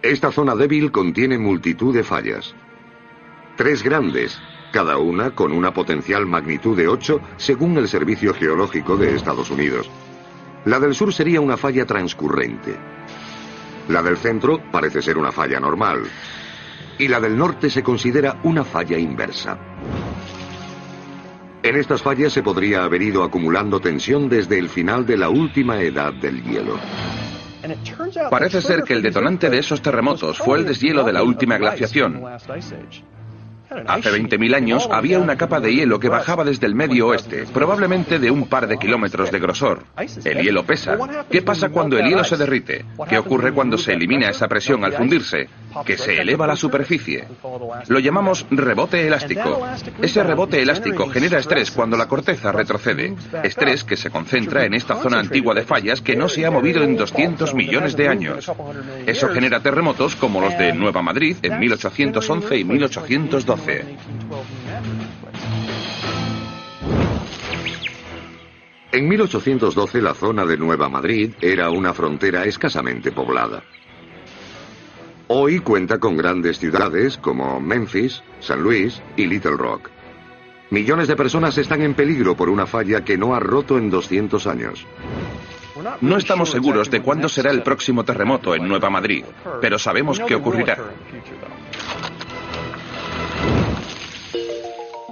Esta zona débil contiene multitud de fallas. 3 grandes, cada una con una potencial magnitud de 8 según el Servicio Geológico de Estados Unidos. La del sur sería una falla transcurrente. La del centro parece ser una falla normal. Y la del norte se considera una falla inversa. En estas fallas se podría haber ido acumulando tensión desde el final de la última edad del hielo. Parece ser que el detonante de esos terremotos fue el deshielo de la última glaciación. Hace 20.000 años había una capa de hielo que bajaba desde el medio oeste, probablemente de un par de kilómetros de grosor. El hielo pesa. ¿Qué pasa cuando el hielo se derrite? ¿Qué ocurre cuando se elimina esa presión al fundirse? Que se eleva la superficie. Lo llamamos rebote elástico. Ese rebote elástico genera estrés cuando la corteza retrocede. Estrés que se concentra en esta zona antigua de fallas que no se ha movido en 200 millones de años. Eso genera terremotos como los de Nueva Madrid en 1811 y 1812. En 1812 la zona de Nueva Madrid era una frontera escasamente poblada. Hoy cuenta con grandes ciudades como Memphis, San Luis y Little Rock. Millones de personas están en peligro por una falla que no ha roto en 200 años. No estamos seguros de cuándo será el próximo terremoto en Nueva Madrid, pero sabemos que ocurrirá.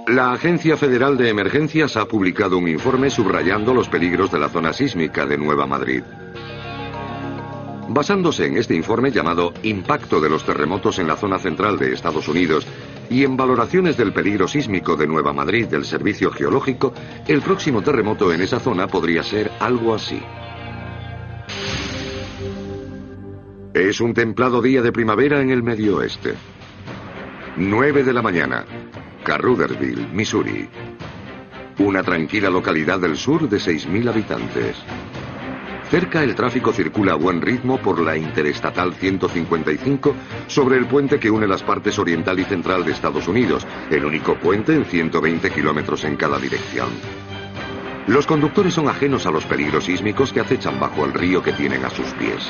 La Agencia Federal de Emergencias ha publicado un informe subrayando los peligros de la zona sísmica de Nueva Madrid. Basándose en este informe llamado Impacto de los terremotos en la zona central de Estados Unidos y en valoraciones del peligro sísmico de Nueva Madrid del Servicio Geológico, el próximo terremoto en esa zona podría ser algo así. Es un templado día de primavera en el Medio Oeste. 9 de la mañana. Carruthersville, Missouri. Una tranquila localidad del sur de 6.000 habitantes. Cerca el tráfico circula a buen ritmo por la Interestatal 155 sobre el puente que une las partes oriental y central de Estados Unidos, el único puente en 120 kilómetros en cada dirección. Los conductores son ajenos a los peligros sísmicos que acechan bajo el río que tienen a sus pies.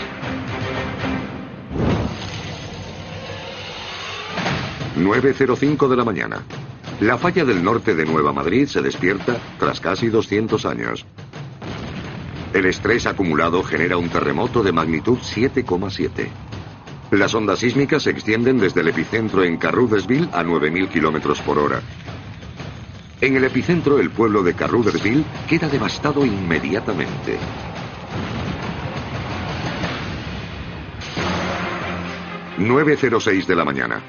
9:05 de la mañana. La falla del norte de Nueva Madrid se despierta tras casi 200 años. El estrés acumulado genera un terremoto de magnitud 7,7. Las ondas sísmicas se extienden desde el epicentro en Carruthersville a 9.000 kilómetros por hora. En el epicentro, el pueblo de Carruthersville queda devastado inmediatamente. ...9:06 de la mañana.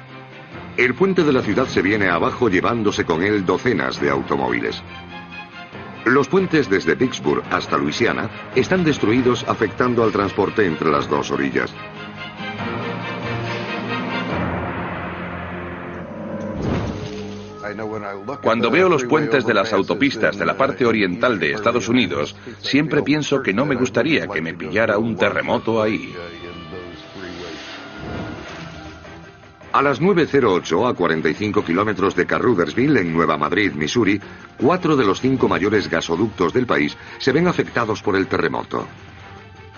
El puente de la ciudad se viene abajo llevándose con él docenas de automóviles. Los puentes desde Vicksburg hasta Luisiana están destruidos, afectando al transporte entre las dos orillas. Cuando veo los puentes de las autopistas de la parte oriental de Estados Unidos, siempre pienso que no me gustaría que me pillara un terremoto ahí. A las 9:08, a 45 kilómetros de Carruthersville, en Nueva Madrid, Missouri, 4 de los 5 mayores gasoductos del país se ven afectados por el terremoto.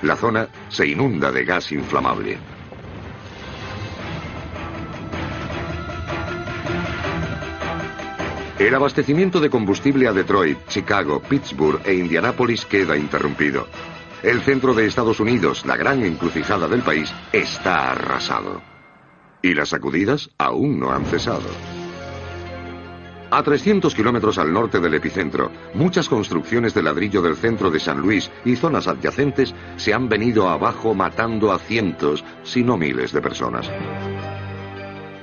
La zona se inunda de gas inflamable. El abastecimiento de combustible a Detroit, Chicago, Pittsburgh e Indianápolis queda interrumpido. El centro de Estados Unidos, la gran encrucijada del país, está arrasado. Y las sacudidas aún no han cesado. A 300 kilómetros al norte del epicentro, muchas construcciones de ladrillo del centro de San Luis y zonas adyacentes se han venido abajo, matando a cientos, si no miles de personas.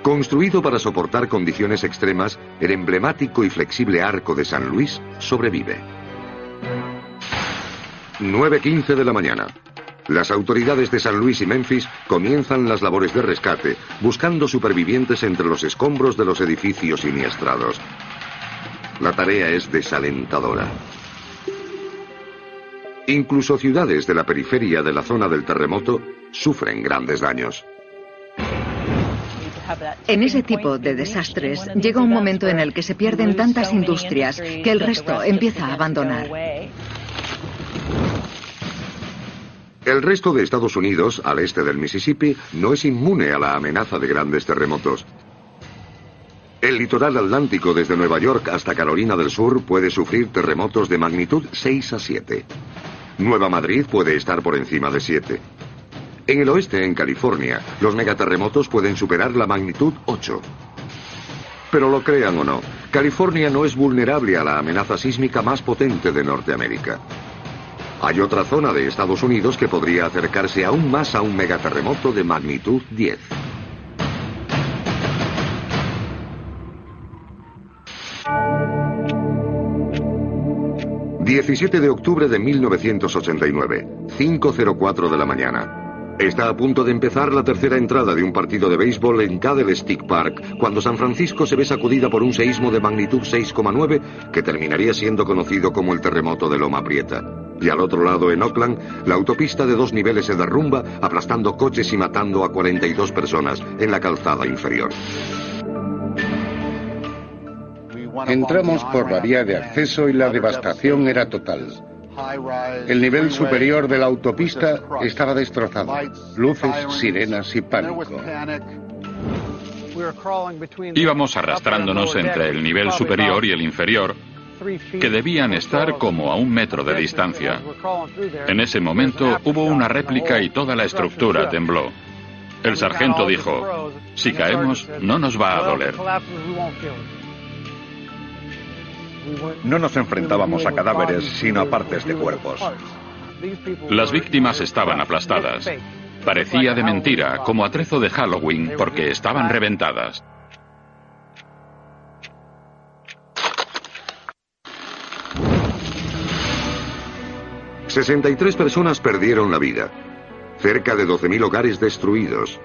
Construido para soportar condiciones extremas, el emblemático y flexible Arco de San Luis sobrevive. 9:15 de la mañana. Las autoridades de San Luis y Memphis comienzan las labores de rescate, buscando supervivientes entre los escombros de los edificios siniestrados. La tarea es desalentadora. Incluso ciudades de la periferia de la zona del terremoto sufren grandes daños. En ese tipo de desastres llega un momento en el que se pierden tantas industrias que el resto empieza a abandonar. El resto de Estados Unidos, al este del Mississippi, no es inmune a la amenaza de grandes terremotos. El litoral atlántico desde Nueva York hasta Carolina del Sur puede sufrir terremotos de magnitud 6 a 7. Nueva Madrid puede estar por encima de 7. En el oeste, en California, los megaterremotos pueden superar la magnitud 8. Pero lo crean o no, California no es vulnerable a la amenaza sísmica más potente de Norteamérica. Hay otra zona de Estados Unidos que podría acercarse aún más a un megaterremoto de magnitud 10. ...17 de octubre de 1989... ...5:04 de la mañana... Está a punto de empezar la tercera entrada de un partido de béisbol en Candlestick Park, cuando San Francisco se ve sacudida por un seísmo de magnitud 6,9 que terminaría siendo conocido como el terremoto de Loma Prieta. Y al otro lado, en Oakland, la autopista de 2 niveles se derrumba, aplastando coches y matando a 42 personas en la calzada inferior. Entramos por la vía de acceso y la devastación era total. El nivel superior de la autopista estaba destrozado. Luces, sirenas y pánico. Íbamos arrastrándonos entre el nivel superior y el inferior, que debían estar como a 1 metro de distancia. En ese momento hubo una réplica y toda la estructura tembló. El sargento dijo: si caemos, no nos va a doler. No nos enfrentábamos a cadáveres, sino a partes de cuerpos. Las víctimas estaban aplastadas. Parecía de mentira, como atrezo de Halloween, porque estaban reventadas. ...63 personas perdieron la vida. Cerca de 12.000 hogares destruidos.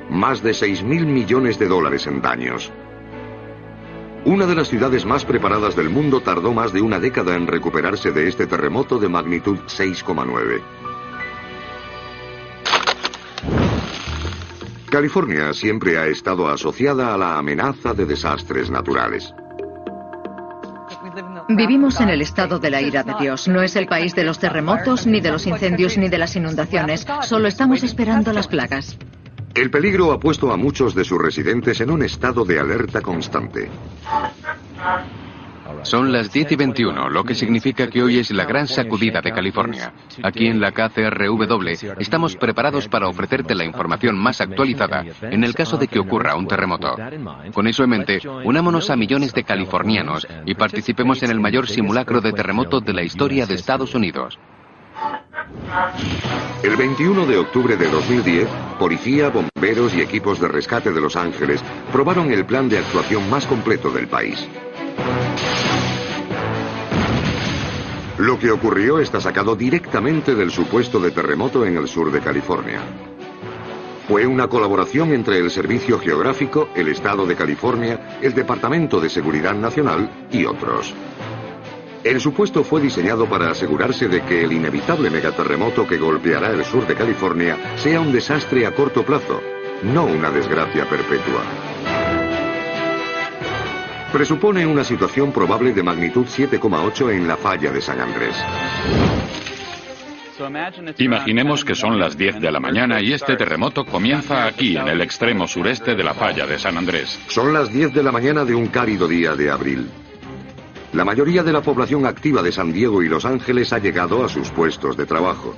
Más de 6.000 millones de dólares en daños. Una de las ciudades más preparadas del mundo tardó más de una década en recuperarse de este terremoto de magnitud 6,9. California siempre ha estado asociada a la amenaza de desastres naturales. Vivimos en el estado de la ira de Dios. No es el país de los terremotos, ni de los incendios, ni de las inundaciones. Solo estamos esperando las plagas. El peligro ha puesto a muchos de sus residentes en un estado de alerta constante. Son las 10:21, lo que significa que hoy es la gran sacudida de California. Aquí en la KCRW estamos preparados para ofrecerte la información más actualizada en el caso de que ocurra un terremoto. Con eso en mente, unámonos a millones de californianos y participemos en el mayor simulacro de terremoto de la historia de Estados Unidos. El 21 de octubre de 2010, policía, bomberos y equipos de rescate de Los Ángeles probaron el plan de actuación más completo del país. Lo que ocurrió está sacado directamente del supuesto de terremoto en el sur de California. Fue una colaboración entre el Servicio Geográfico, el Estado de California, el Departamento de Seguridad Nacional y otros. El supuesto fue diseñado para asegurarse de que el inevitable megaterremoto que golpeará el sur de California sea un desastre a corto plazo, no una desgracia perpetua. Presupone una situación probable de magnitud 7,8 en la falla de San Andrés. Imaginemos que son las 10 de la mañana y este terremoto comienza aquí, en el extremo sureste de la falla de San Andrés. Son las 10 de la mañana de un cálido día de abril. La mayoría de la población activa de San Diego y Los Ángeles ha llegado a sus puestos de trabajo.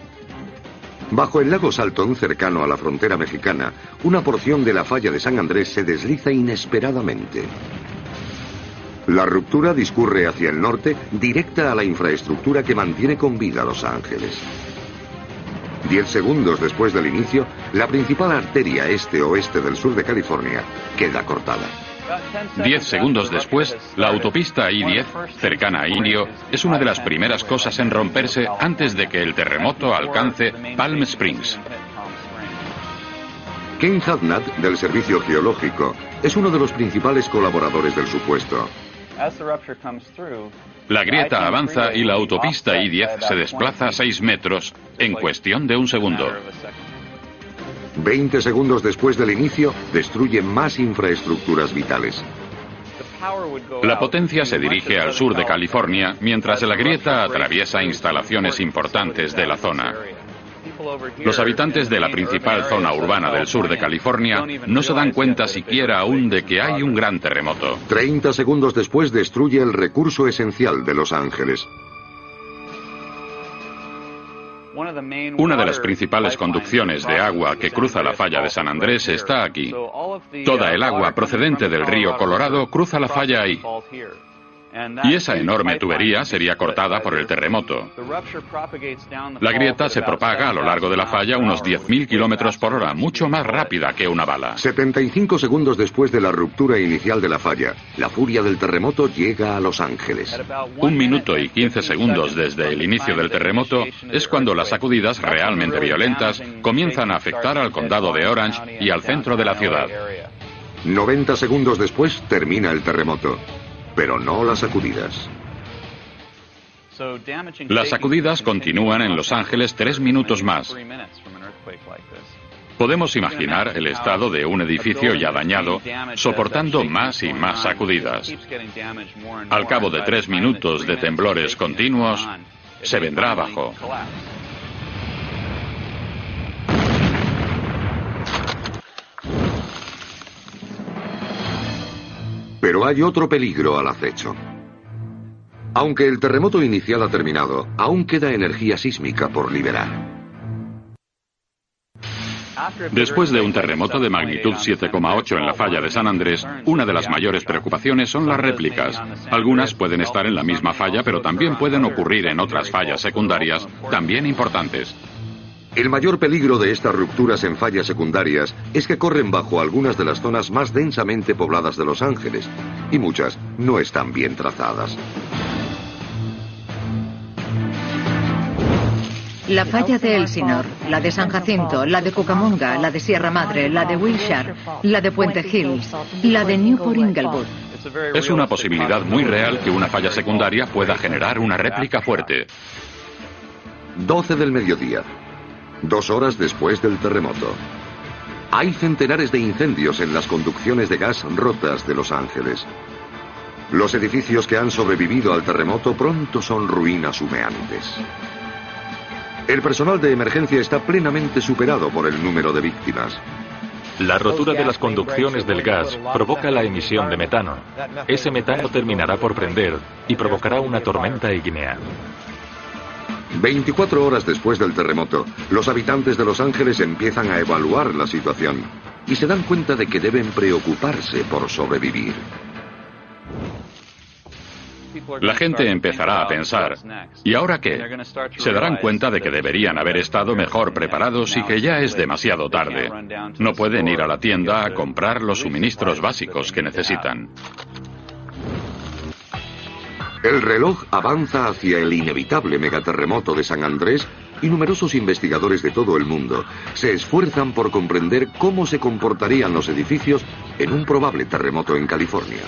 Bajo el lago Salton, cercano a la frontera mexicana, una porción de la falla de San Andrés se desliza inesperadamente. La ruptura discurre hacia el norte, directa a la infraestructura que mantiene con vida Los Ángeles. 10 segundos después del inicio, la principal arteria este-oeste del sur de California queda cortada. 10 segundos después, la autopista I-10, cercana a Indio, es una de las primeras cosas en romperse antes de que el terremoto alcance Palm Springs. Ken Hadnad, del Servicio Geológico, es uno de los principales colaboradores del supuesto. La grieta avanza y la autopista I-10 se desplaza a 6 metros en cuestión de un segundo. 20 segundos después del inicio, destruye más infraestructuras vitales. La potencia se dirige al sur de California, mientras la grieta atraviesa instalaciones importantes de la zona. Los habitantes de la principal zona urbana del sur de California no se dan cuenta siquiera aún de que hay un gran terremoto. 30 segundos después destruye el recurso esencial de Los Ángeles. Una de las principales conducciones de agua que cruza la falla de San Andrés está aquí. Toda el agua procedente del río Colorado cruza la falla ahí. Y esa enorme tubería sería cortada por el terremoto. La grieta se propaga a lo largo de la falla unos 10.000 kilómetros por hora, mucho más rápida que una bala. 75 segundos después de la ruptura inicial de la falla, la furia del terremoto llega a Los Ángeles. 1 minuto y 15 segundos desde el inicio del terremoto es cuando las sacudidas realmente violentas comienzan a afectar al condado de Orange y al centro de la ciudad. 90 segundos después termina el terremoto. Pero no las sacudidas. Las sacudidas continúan en Los Ángeles 3 minutos más. Podemos imaginar el estado de un edificio ya dañado, soportando más y más sacudidas. Al cabo de 3 minutos de temblores continuos, se vendrá abajo. Pero hay otro peligro al acecho. Aunque el terremoto inicial ha terminado, aún queda energía sísmica por liberar. Después de un terremoto de magnitud 7,8 en la falla de San Andrés, una de las mayores preocupaciones son las réplicas. Algunas pueden estar en la misma falla, pero también pueden ocurrir en otras fallas secundarias, también importantes. El mayor peligro de estas rupturas en fallas secundarias es que corren bajo algunas de las zonas más densamente pobladas de Los Ángeles, y muchas no están bien trazadas. La falla de Elsinore, la de San Jacinto, la de Cucamonga, la de Sierra Madre, la de Wilshire, la de Puente Hills, la de Newport Inglewood. Es una posibilidad muy real que una falla secundaria pueda generar una réplica fuerte. 12 del mediodía, 2 horas después del terremoto. Hay centenares de incendios en las conducciones de gas rotas de Los Ángeles. Los edificios que han sobrevivido al terremoto pronto son ruinas humeantes. El personal de emergencia está plenamente superado por el número de víctimas. La rotura de las conducciones del gas provoca la emisión de metano. Ese metano terminará por prender y provocará una tormenta ígnea. 24 horas después del terremoto, los habitantes de Los Ángeles empiezan a evaluar la situación y se dan cuenta de que deben preocuparse por sobrevivir. La gente empezará a pensar, ¿y ahora qué? Se darán cuenta de que deberían haber estado mejor preparados y que ya es demasiado tarde. No pueden ir a la tienda a comprar los suministros básicos que necesitan. El reloj avanza hacia el inevitable megaterremoto de San Andrés y numerosos investigadores de todo el mundo se esfuerzan por comprender cómo se comportarían los edificios en un probable terremoto en California.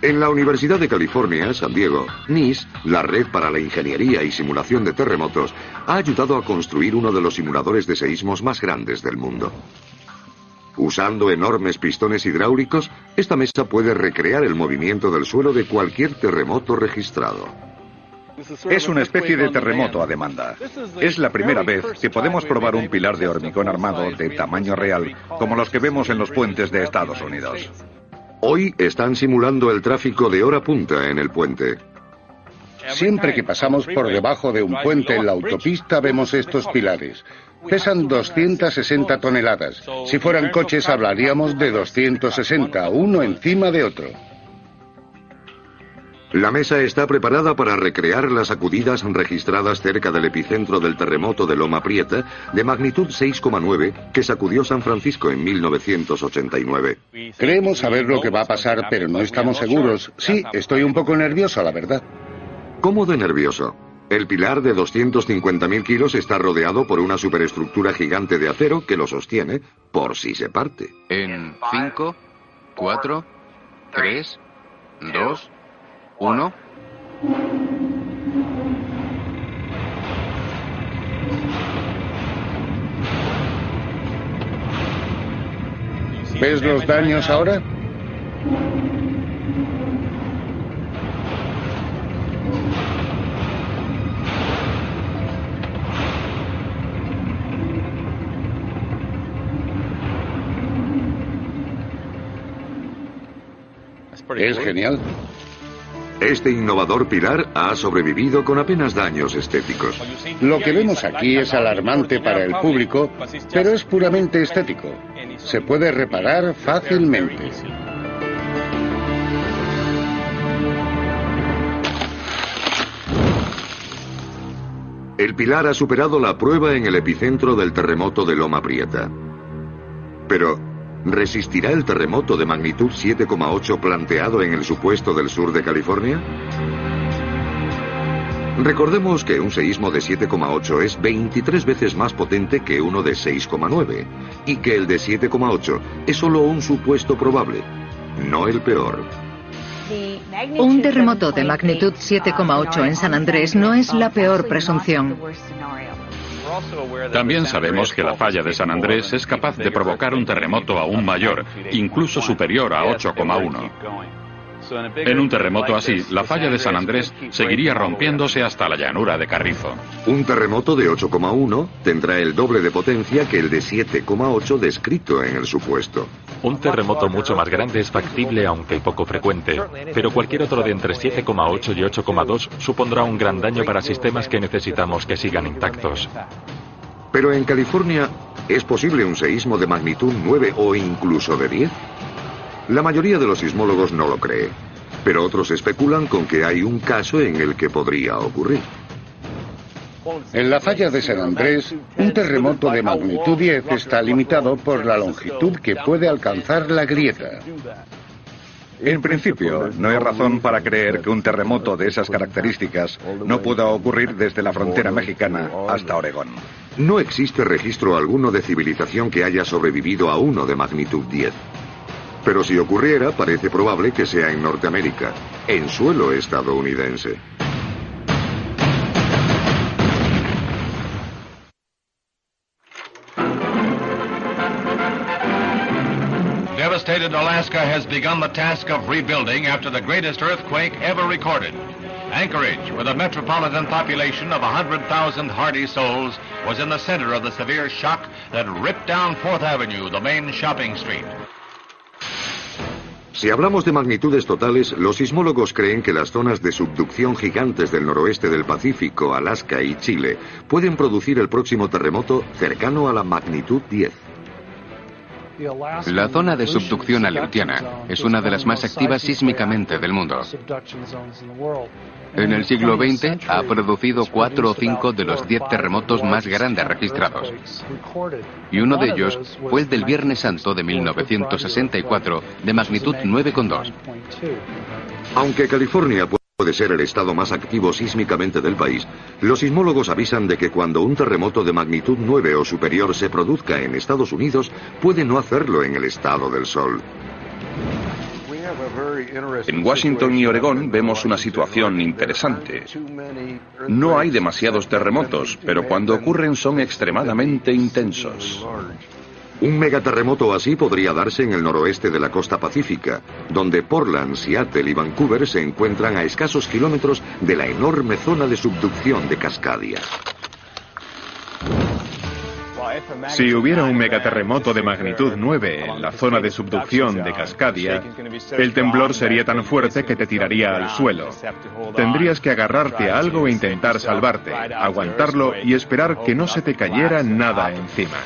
En la Universidad de California, San Diego, NIST, la Red para la Ingeniería y Simulación de Terremotos, ha ayudado a construir uno de los simuladores de seísmos más grandes del mundo. Usando enormes pistones hidráulicos, esta mesa puede recrear el movimiento del suelo de cualquier terremoto registrado. Es una especie de terremoto a demanda. Es la primera vez que podemos probar un pilar de hormigón armado de tamaño real, como los que vemos en los puentes de Estados Unidos. Hoy están simulando el tráfico de hora punta en el puente. Siempre que pasamos por debajo de un puente en la autopista vemos estos pilares. Pesan 260 toneladas. Si fueran coches hablaríamos de 260, uno encima de otro. La mesa está preparada para recrear las sacudidas registradas cerca del epicentro del terremoto de Loma Prieta, de magnitud 6,9, que sacudió San Francisco en 1989. Creemos saber lo que va a pasar, pero no estamos seguros. Sí, estoy un poco nervioso, la verdad. ¿Cómo de nervioso? El pilar de 250.000 kilos está rodeado por una superestructura gigante de acero que lo sostiene por si se parte. En 5, 4, 3, 2... 1. ¿Ves los daños ahora? Es genial. Este innovador pilar ha sobrevivido con apenas daños estéticos. Lo que vemos aquí es alarmante para el público, pero es puramente estético. Se puede reparar fácilmente. El pilar ha superado la prueba en el epicentro del terremoto de Loma Prieta. Pero, ¿resistirá el terremoto de magnitud 7,8 planteado en el supuesto del sur de California? Recordemos que un seísmo de 7,8 es 23 veces más potente que uno de 6,9 y que el de 7,8 es solo un supuesto probable, no el peor. Un terremoto de magnitud 7,8 en San Andrés no es la peor presunción. También sabemos que la falla de San Andrés es capaz de provocar un terremoto aún mayor, incluso superior a 8,1. En un terremoto así, la falla de San Andrés seguiría rompiéndose hasta la llanura de Carrizo. Un terremoto de 8,1 tendrá el doble de potencia que el de 7,8 descrito en el supuesto. Un terremoto mucho más grande es factible, aunque poco frecuente, pero cualquier otro de entre 7,8 y 8,2 supondrá un gran daño para sistemas que necesitamos que sigan intactos. Pero en California, ¿es posible un seísmo de magnitud 9 o incluso de 10? La mayoría de los sismólogos no lo cree, pero otros especulan con que hay un caso en el que podría ocurrir. En la falla de San Andrés, un terremoto de magnitud 10 está limitado por la longitud que puede alcanzar la grieta. En principio, no hay razón para creer que un terremoto de esas características no pueda ocurrir desde la frontera mexicana hasta Oregón. No existe registro alguno de civilización que haya sobrevivido a uno de magnitud 10. Pero si ocurriera, parece probable que sea en Norteamérica, en suelo estadounidense. Devastated Alaska has begun the task of rebuilding after the greatest earthquake ever recorded. Anchorage, with a metropolitan population of 100,000 hardy souls, was in the center of the severe shock that ripped down 4th Avenue, the main shopping street. Si hablamos de magnitudes totales, los sismólogos creen que las zonas de subducción gigantes del noroeste del Pacífico, Alaska y Chile pueden producir el próximo terremoto cercano a la magnitud 10. La zona de subducción aleutiana es una de las más activas sísmicamente del mundo. En el siglo XX ha producido 4 o 5 de los 10 terremotos más grandes registrados. Y uno de ellos fue el del Viernes Santo de 1964, de magnitud 9,2. Aunque California puede ser el estado más activo sísmicamente del país, los sismólogos avisan de que cuando un terremoto de magnitud 9 o superior se produzca en Estados Unidos, puede no hacerlo en el estado del Sol. En Washington y Oregón vemos una situación interesante. No hay demasiados terremotos, pero cuando ocurren son extremadamente intensos. Un megaterremoto así podría darse en el noroeste de la costa pacífica, donde Portland, Seattle y Vancouver se encuentran a escasos kilómetros de la enorme zona de subducción de Cascadia. Si hubiera un megaterremoto de magnitud 9 en la zona de subducción de Cascadia, el temblor sería tan fuerte que te tiraría al suelo. Tendrías que agarrarte a algo e intentar salvarte, aguantarlo y esperar que no se te cayera nada encima.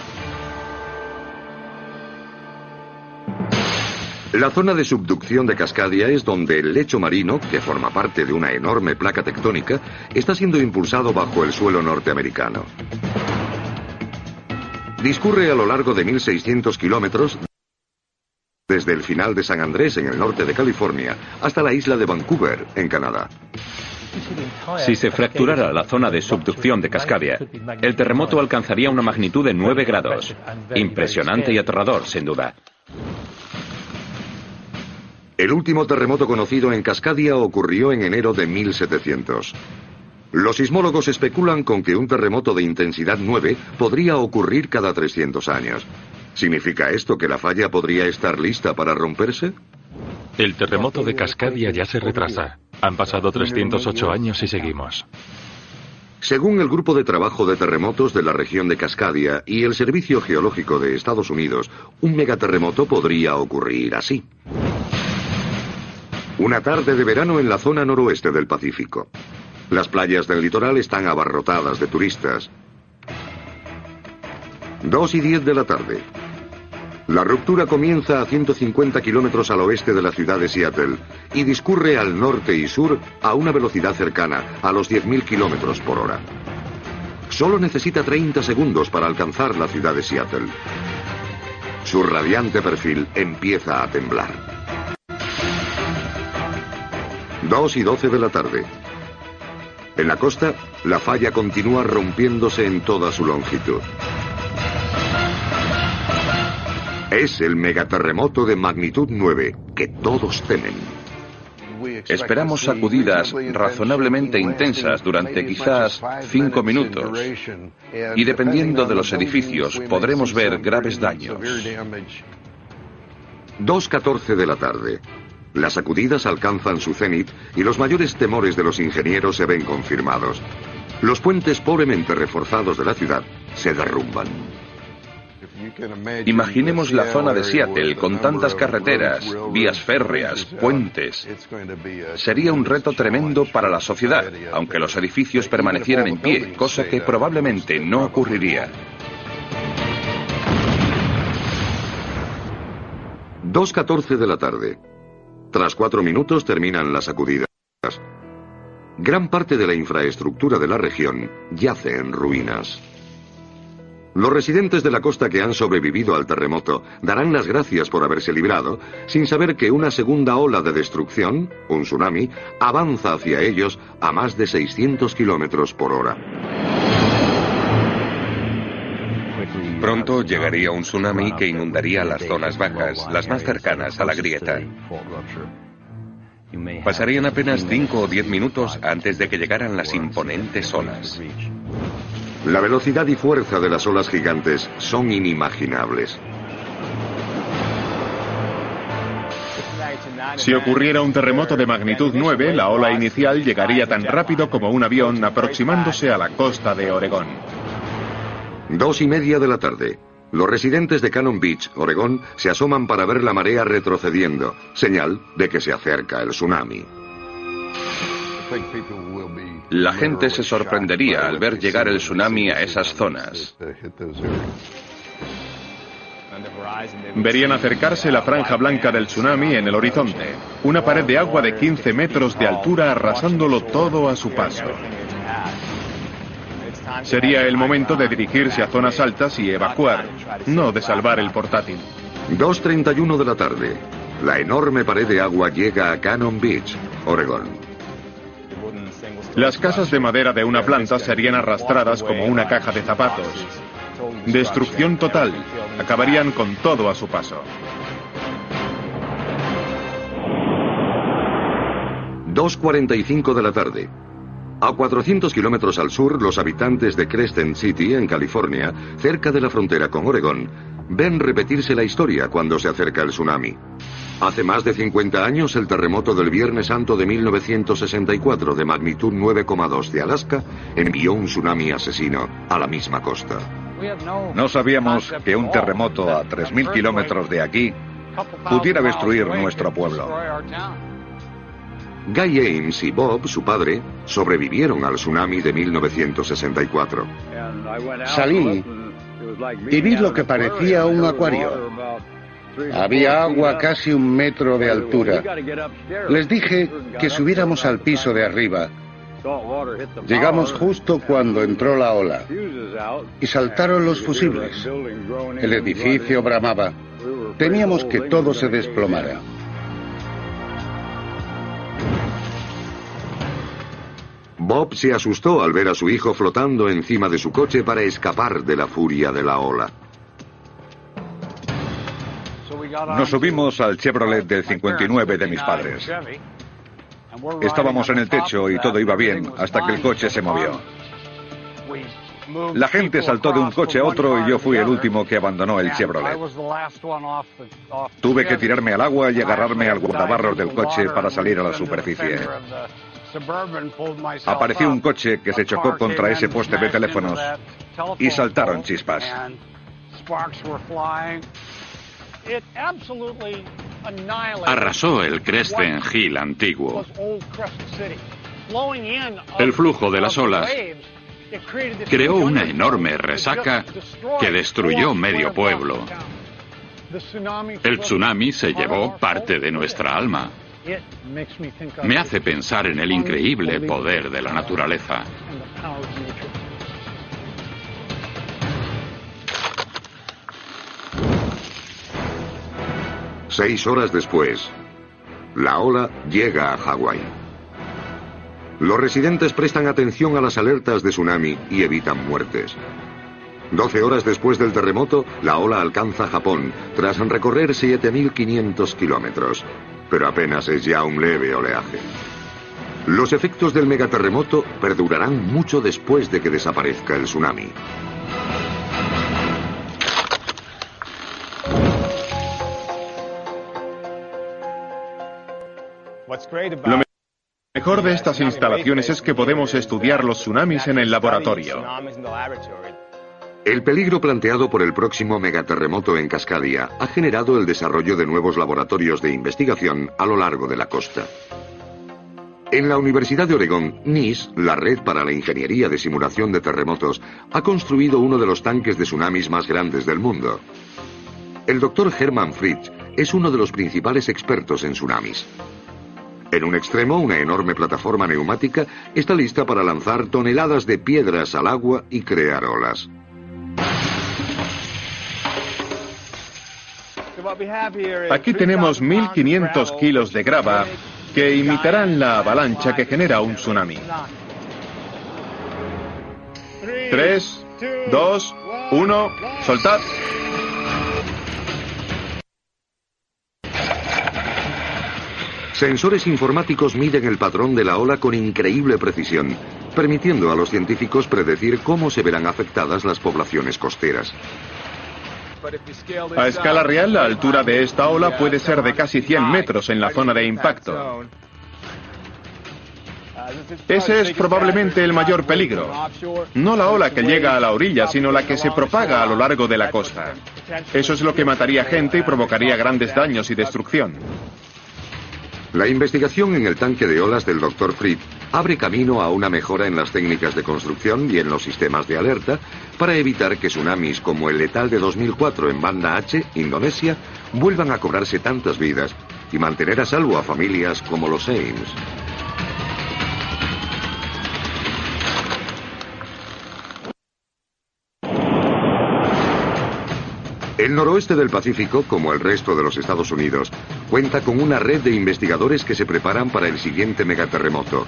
La zona de subducción de Cascadia es donde el lecho marino, que forma parte de una enorme placa tectónica, está siendo impulsado bajo el suelo norteamericano. Discurre a lo largo de 1.600 kilómetros desde el final de San Andrés, en el norte de California, hasta la isla de Vancouver, en Canadá. Si se fracturara la zona de subducción de Cascadia, el terremoto alcanzaría una magnitud de 9 grados. Impresionante y aterrador, sin duda. El último terremoto conocido en Cascadia ocurrió en enero de 1700. Los sismólogos especulan con que un terremoto de intensidad 9 podría ocurrir cada 300 años. ¿Significa esto que la falla podría estar lista para romperse? El terremoto de Cascadia ya se retrasa. Han pasado 308 años y seguimos. Según el Grupo de Trabajo de Terremotos de la región de Cascadia y el Servicio Geológico de Estados Unidos, un megaterremoto podría ocurrir así. Una tarde de verano en la zona noroeste del Pacífico. Las playas del litoral están abarrotadas de turistas. 2:10 de la tarde. La ruptura comienza a 150 kilómetros al oeste de la ciudad de Seattle y discurre al norte y sur a una velocidad cercana a los 10.000 kilómetros por hora. Solo necesita 30 segundos para alcanzar la ciudad de Seattle. Su radiante perfil empieza a temblar. 2:12 de la tarde. En la costa, la falla continúa rompiéndose en toda su longitud. Es el megaterremoto de magnitud 9 que todos temen. Esperamos sacudidas razonablemente intensas durante quizás 5 minutos. Y dependiendo de los edificios, podremos ver graves daños. 2:14 de la tarde. Las sacudidas alcanzan su cenit y los mayores temores de los ingenieros se ven confirmados. Los puentes pobremente reforzados de la ciudad se derrumban. Imaginemos la zona de Seattle con tantas carreteras, vías férreas, puentes. Sería un reto tremendo para la sociedad, aunque los edificios permanecieran en pie, cosa que probablemente no ocurriría. 2:14 de la tarde. Tras 4 minutos terminan las sacudidas. Gran parte de la infraestructura de la región yace en ruinas. Los residentes de la costa que han sobrevivido al terremoto darán las gracias por haberse librado, sin saber que una segunda ola de destrucción, un tsunami, avanza hacia ellos a más de 600 kilómetros por hora. Pronto llegaría un tsunami que inundaría las zonas bajas, las más cercanas a la grieta. Pasarían apenas 5 o 10 minutos antes de que llegaran las imponentes olas. La velocidad y fuerza de las olas gigantes son inimaginables. Si ocurriera un terremoto de magnitud 9, la ola inicial llegaría tan rápido como un avión aproximándose a la costa de Oregón. 2:30 de la tarde. Los residentes de Cannon Beach, Oregón, se asoman para ver la marea retrocediendo, señal de que se acerca el tsunami. La gente se sorprendería al ver llegar el tsunami a esas zonas. Verían acercarse la franja blanca del tsunami en el horizonte, una pared de agua de 15 metros de altura arrasándolo todo a su paso. Sería el momento de dirigirse a zonas altas y evacuar, no de salvar el portátil. 2:31 de la tarde. La enorme pared de agua llega a Cannon Beach, Oregón. Las casas de madera de una planta serían arrastradas como una caja de zapatos. Destrucción total. Acabarían con todo a su paso. 2:45 de la tarde. A 400 kilómetros al sur, los habitantes de Crescent City, en California, cerca de la frontera con Oregón, ven repetirse la historia cuando se acerca el tsunami. Hace más de 50 años, el terremoto del Viernes Santo de 1964, de magnitud 9,2 de Alaska, envió un tsunami asesino a la misma costa. No sabíamos que un terremoto a 3.000 kilómetros de aquí pudiera destruir nuestro pueblo. Guy Ames y Bob, su padre, sobrevivieron al tsunami de 1964. Salí y vi lo que parecía un acuario. Había agua a casi 1 metro de altura. Les dije que subiéramos al piso de arriba. Llegamos justo cuando entró la ola y saltaron los fusibles. El edificio bramaba. Temíamos que todo se desplomara. Bob se asustó al ver a su hijo flotando encima de su coche para escapar de la furia de la ola. Nos subimos al Chevrolet del 59 de mis padres. Estábamos en el techo y todo iba bien hasta que el coche se movió. La gente saltó de un coche a otro y yo fui el último que abandonó el Chevrolet. Tuve que tirarme al agua y agarrarme al guardabarros del coche para salir a la superficie. Apareció un coche que se chocó contra ese poste de teléfonos y saltaron chispas. Arrasó el Crescent Hill antiguo. El flujo de las olas creó una enorme resaca que destruyó medio pueblo. El tsunami se llevó parte de nuestra alma. Me hace pensar en el increíble poder de la naturaleza. Seis horas después, la ola llega a Hawái. Los residentes prestan atención a las alertas de tsunami y evitan muertes. 12 horas después del terremoto, la ola alcanza Japón, tras recorrer 7.500 kilómetros. Pero apenas es ya un leve oleaje. Los efectos del megaterremoto perdurarán mucho después de que desaparezca el tsunami. Lo mejor de estas instalaciones es que podemos estudiar los tsunamis en el laboratorio. El peligro planteado por el próximo megaterremoto en Cascadia ha generado el desarrollo de nuevos laboratorios de investigación a lo largo de la costa. En la Universidad de Oregón, NIS, la red para la ingeniería de simulación de terremotos, ha construido uno de los tanques de tsunamis más grandes del mundo. El Dr. Hermann Fritsch es uno de los principales expertos en tsunamis. En un extremo, una enorme plataforma neumática está lista para lanzar toneladas de piedras al agua y crear olas. Aquí tenemos 1500 kilos de grava que imitarán la avalancha que genera un tsunami. 3, 2, 1, soltad. Sensores informáticos miden el patrón de la ola con increíble precisión, permitiendo a los científicos predecir cómo se verán afectadas las poblaciones costeras. A escala real, la altura de esta ola puede ser de casi 100 metros en la zona de impacto. Ese es probablemente el mayor peligro. No la ola que llega a la orilla, sino la que se propaga a lo largo de la costa. Eso es lo que mataría gente y provocaría grandes daños y destrucción. La investigación en el tanque de olas del Dr. Fritsch abre camino a una mejora en las técnicas de construcción y en los sistemas de alerta para evitar que tsunamis como el letal de 2004 en Banda Aceh, Indonesia, vuelvan a cobrarse tantas vidas y mantener a salvo a familias como los Ames. El noroeste del Pacífico, como el resto de los Estados Unidos, cuenta con una red de investigadores que se preparan para el siguiente megaterremoto.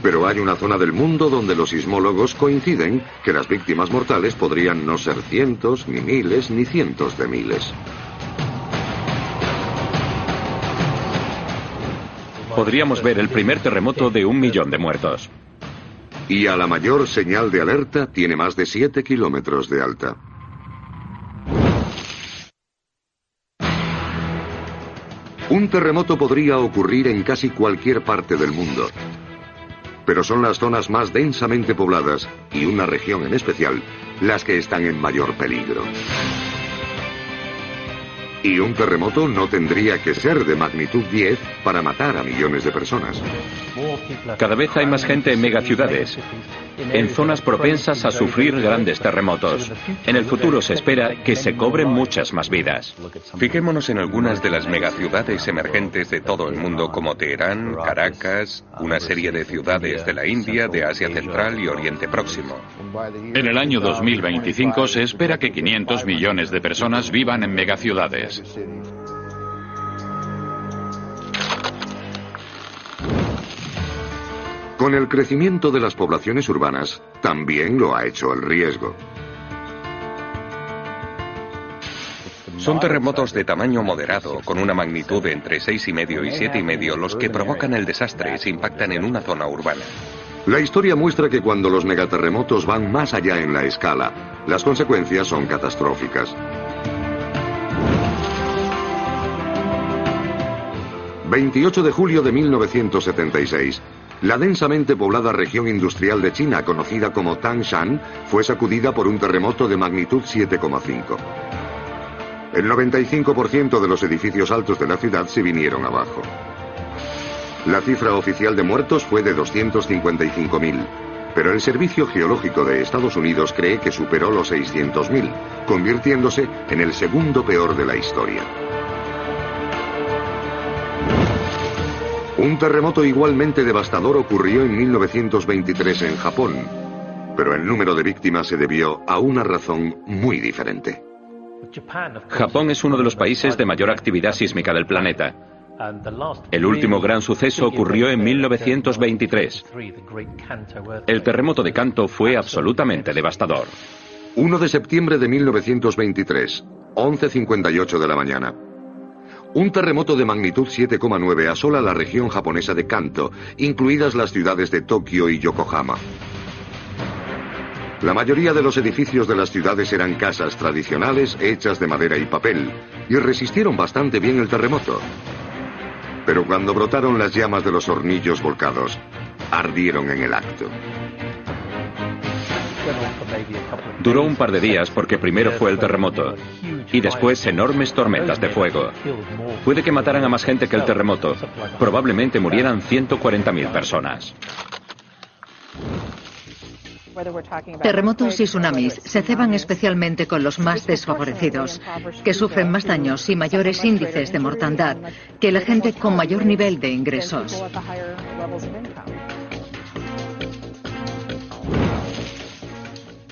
Pero hay una zona del mundo donde los sismólogos coinciden que las víctimas mortales podrían no ser cientos, ni miles, ni cientos de miles. Podríamos ver el primer terremoto de 1 millón de muertos. Y a la mayor señal de alerta tiene más de 7 kilómetros de alta. Un terremoto podría ocurrir en casi cualquier parte del mundo, pero son las zonas más densamente pobladas, y una región en especial, las que están en mayor peligro. Y un terremoto no tendría que ser de magnitud 10 para matar a millones de personas. Cada vez hay más gente en megaciudades, en zonas propensas a sufrir grandes terremotos. En el futuro se espera que se cobren muchas más vidas. Fijémonos en algunas de las megaciudades emergentes de todo el mundo como Teherán, Caracas, una serie de ciudades de la India, de Asia Central y Oriente Próximo. En el año 2025 se espera que 500 millones de personas vivan en megaciudades. Con el crecimiento de las poblaciones urbanas, también lo ha hecho el riesgo. Son terremotos de tamaño moderado, con una magnitud de entre 6,5 y 7,5, los que provocan el desastre y se impactan en una zona urbana. La historia muestra que cuando los megaterremotos van más allá en la escala, las consecuencias son catastróficas. 28 de julio de 1976. La densamente poblada región industrial de China, conocida como Tangshan, fue sacudida por un terremoto de magnitud 7,5. El 95% de los edificios altos de la ciudad se vinieron abajo. La cifra oficial de muertos fue de 255.000, pero el Servicio Geológico de Estados Unidos cree que superó los 600.000, convirtiéndose en el segundo peor de la historia. Un terremoto igualmente devastador ocurrió en 1923 en Japón, pero el número de víctimas se debió a una razón muy diferente. Japón es uno de los países de mayor actividad sísmica del planeta. El último gran suceso ocurrió en 1923. El terremoto de Kanto fue absolutamente devastador. 1 de septiembre de 1923, 11:58 de la mañana. Un terremoto de magnitud 7,9 asola la región japonesa de Kanto, incluidas las ciudades de Tokio y Yokohama. La mayoría de los edificios de las ciudades eran casas tradicionales hechas de madera y papel, y resistieron bastante bien el terremoto. Pero cuando brotaron las llamas de los hornillos volcados, ardieron en el acto. Duró un par de días porque primero fue el terremoto y después enormes tormentas de fuego. Puede que mataran a más gente que el terremoto. Probablemente murieran 140.000 personas. Terremotos y tsunamis se ceban especialmente con los más desfavorecidos, que sufren más daños y mayores índices de mortandad que la gente con mayor nivel de ingresos.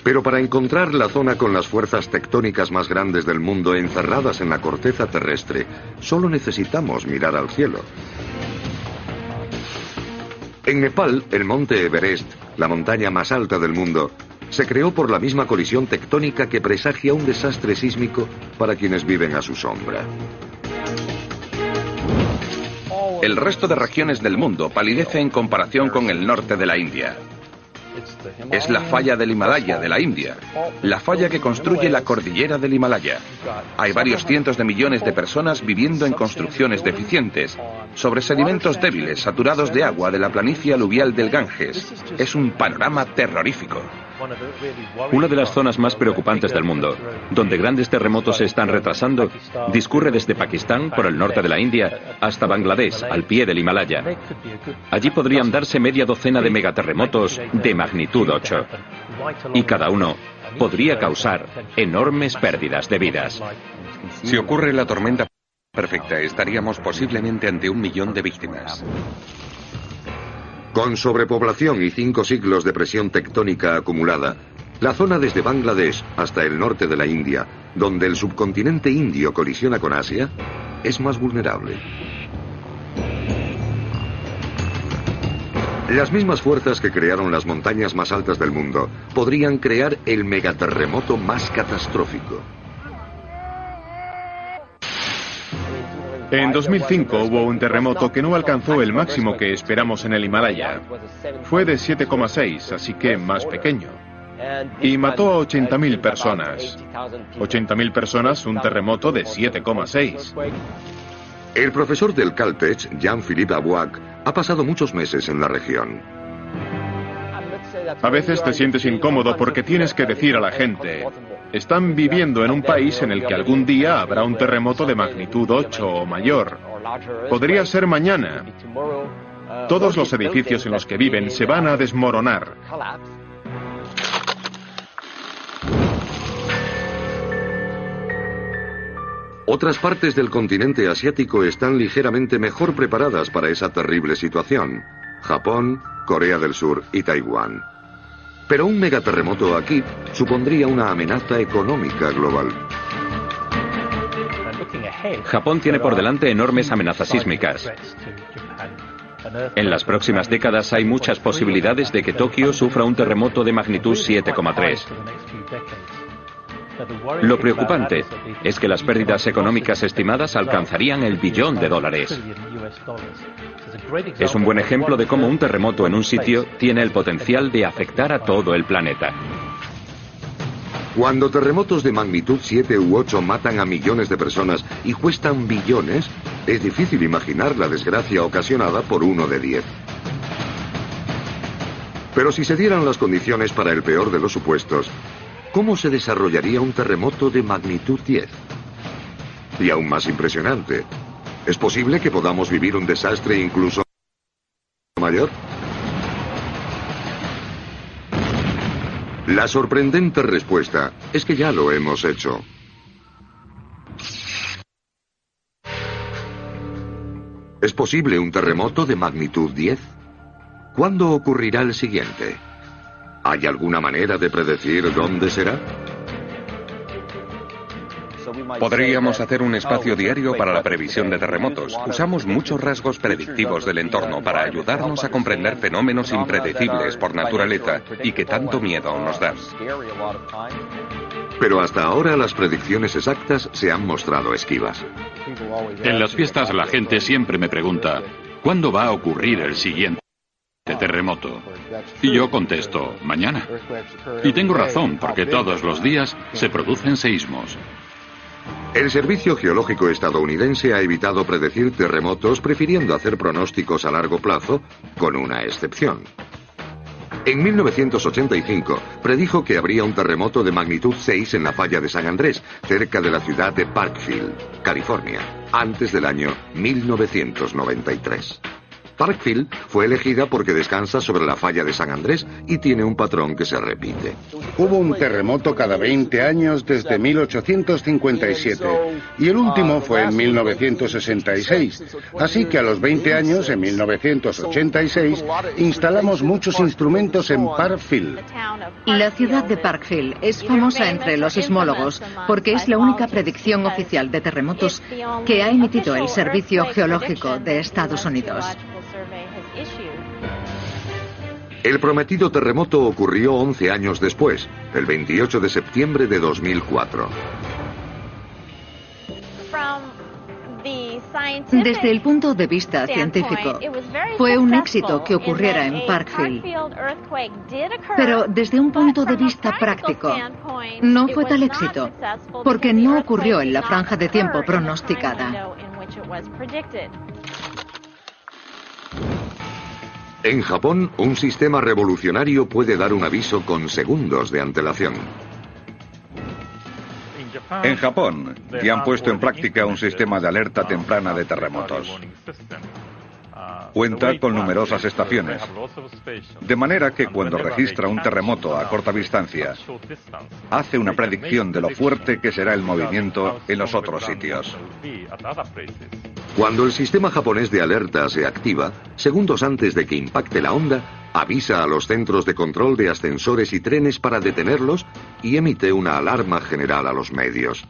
Pero para encontrar la zona con las fuerzas tectónicas más grandes del mundo encerradas en la corteza terrestre, solo necesitamos mirar al cielo. En Nepal, el monte Everest, la montaña más alta del mundo, se creó por la misma colisión tectónica que presagia un desastre sísmico para quienes viven a su sombra. El resto de regiones del mundo palidece en comparación con el norte de la India. Es la falla del Himalaya de la India, la falla que construye la cordillera del Himalaya. Hay varios cientos de millones de personas viviendo en construcciones deficientes, sobre sedimentos débiles saturados de agua de la planicie aluvial del Ganges. Es un panorama terrorífico. Una de las zonas más preocupantes del mundo, donde grandes terremotos se están retrasando, discurre desde Pakistán, por el norte de la India, hasta Bangladesh, al pie del Himalaya. Allí podrían darse media docena de megaterremotos de magnitud 8. Y cada uno podría causar enormes pérdidas de vidas. Si ocurre la tormenta perfecta, estaríamos posiblemente ante 1 millón de víctimas. Con sobrepoblación y 5 siglos de presión tectónica acumulada, la zona desde Bangladesh hasta el norte de la India, donde el subcontinente indio colisiona con Asia, es más vulnerable. Las mismas fuerzas que crearon las montañas más altas del mundo podrían crear el megaterremoto más catastrófico. En 2005 hubo un terremoto que no alcanzó el máximo que esperamos en el Himalaya. Fue de 7,6, así que más pequeño. Y mató a 80.000 personas. 80.000 personas, un terremoto de 7,6. El profesor del Caltech, Jean-Philippe Abouac, ha pasado muchos meses en la región. A veces te sientes incómodo porque tienes que decir a la gente: están viviendo en un país en el que algún día habrá un terremoto de magnitud 8 o mayor. Podría ser mañana. Todos los edificios en los que viven se van a desmoronar. Otras partes del continente asiático están ligeramente mejor preparadas para esa terrible situación. Japón, Corea del Sur y Taiwán. Pero un megaterremoto aquí supondría una amenaza económica global. Japón tiene por delante enormes amenazas sísmicas. En las próximas décadas hay muchas posibilidades de que Tokio sufra un terremoto de magnitud 7,3. Lo preocupante es que las pérdidas económicas estimadas alcanzarían el $1 billón. Es un buen ejemplo de cómo un terremoto en un sitio tiene el potencial de afectar a todo el planeta. Cuando terremotos de magnitud 7 u 8 matan a millones de personas y cuestan billones, es difícil imaginar la desgracia ocasionada por uno de 10. Pero si se dieran las condiciones para el peor de los supuestos, ¿cómo se desarrollaría un terremoto de magnitud 10? Y aún más impresionante, ¿es posible que podamos vivir un desastre incluso mayor? La sorprendente respuesta es que ya lo hemos hecho. ¿Es posible un terremoto de magnitud 10? ¿Cuándo ocurrirá el siguiente? ¿Hay alguna manera de predecir dónde será? Podríamos hacer un espacio diario para la previsión de terremotos. Usamos muchos rasgos predictivos del entorno para ayudarnos a comprender fenómenos impredecibles por naturaleza y que tanto miedo nos dan. Pero hasta ahora las predicciones exactas se han mostrado esquivas. En las fiestas la gente siempre me pregunta: ¿cuándo va a ocurrir el siguiente terremoto? Y yo contesto: mañana. Y tengo razón, porque todos los días se producen seísmos. El Servicio Geológico estadounidense ha evitado predecir terremotos, prefiriendo hacer pronósticos a largo plazo, con una excepción. En 1985 predijo que habría un terremoto de magnitud 6 en la falla de San Andrés, cerca de la ciudad de Parkville, California, antes del año 1993. Parkville fue elegida porque descansa sobre la falla de San Andrés y tiene un patrón que se repite. Hubo un terremoto cada 20 años desde 1857 y el último fue en 1966. Así que a los 20 años, en 1986, instalamos muchos instrumentos en Parkville. La ciudad de Parkville es famosa entre los sismólogos porque es la única predicción oficial de terremotos que ha emitido el Servicio Geológico de Estados Unidos. El prometido terremoto ocurrió 11 años después, el 28 de septiembre de 2004. Desde el punto de vista científico, fue un éxito que ocurriera en Parkville. Pero desde un punto de vista práctico, no fue tal éxito, porque no ocurrió en la franja de tiempo pronosticada. En Japón, un sistema revolucionario puede dar un aviso con segundos de antelación. En Japón, ya han puesto en práctica un sistema de alerta temprana de terremotos. Cuenta con numerosas estaciones, de manera que cuando registra un terremoto a corta distancia, hace una predicción de lo fuerte que será el movimiento en los otros sitios. Cuando el sistema japonés de alerta se activa, segundos antes de que impacte la onda, avisa a los centros de control de ascensores y trenes para detenerlos y emite una alarma general a los medios.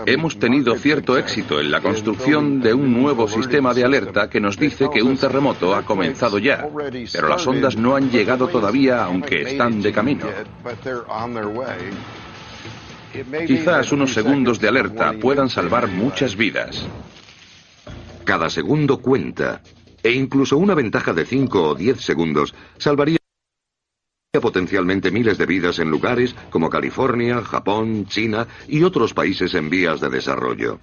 Hemos tenido cierto éxito en la construcción de un nuevo sistema de alerta que nos dice que un terremoto ha comenzado ya, pero las ondas no han llegado todavía, aunque están de camino. Quizás unos segundos de alerta puedan salvar muchas vidas. Cada segundo cuenta, e incluso una ventaja de 5 o 10 segundos salvaría potencialmente miles de vidas en lugares como California, Japón, China y otros países en vías de desarrollo.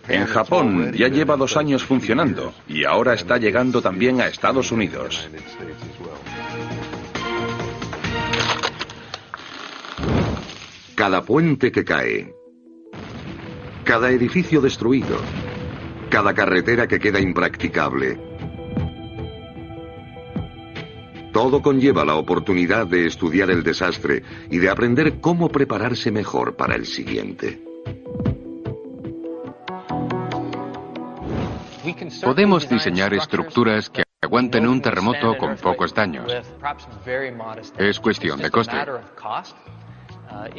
En Japón ya lleva 2 años funcionando y ahora está llegando también a Estados Unidos. Cada puente que cae, cada edificio destruido, cada carretera que queda impracticable. Todo conlleva la oportunidad de estudiar el desastre y de aprender cómo prepararse mejor para el siguiente. Podemos diseñar estructuras que aguanten un terremoto con pocos daños. Es cuestión de coste.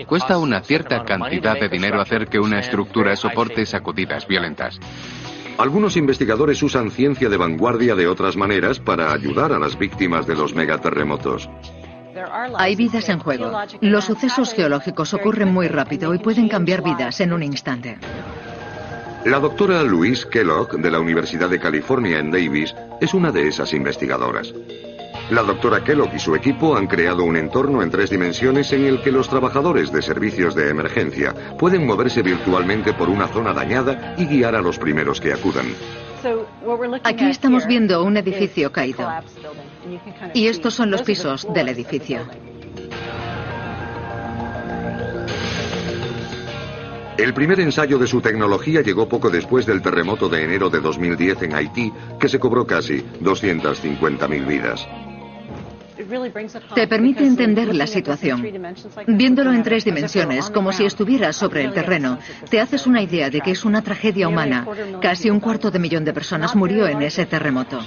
Cuesta una cierta cantidad de dinero hacer que una estructura soporte sacudidas violentas. Algunos investigadores usan ciencia de vanguardia de otras maneras para ayudar a las víctimas de los megaterremotos. Hay vidas en juego. Los sucesos geológicos ocurren muy rápido y pueden cambiar vidas en un instante. La doctora Louise Kellogg, de la Universidad de California en Davis, es una de esas investigadoras. La doctora Kellogg y su equipo han creado un entorno en 3 dimensiones en el que los trabajadores de servicios de emergencia pueden moverse virtualmente por una zona dañada y guiar a los primeros que acudan. Aquí estamos viendo un edificio caído. Y estos son los pisos del edificio. El primer ensayo de su tecnología llegó poco después del terremoto de enero de 2010 en Haití, que se cobró casi 250.000 vidas. Te permite entender la situación. Viéndolo en 3 dimensiones, como si estuvieras sobre el terreno, te haces una idea de que es una tragedia humana. Casi 250.000 de personas murió en ese terremoto.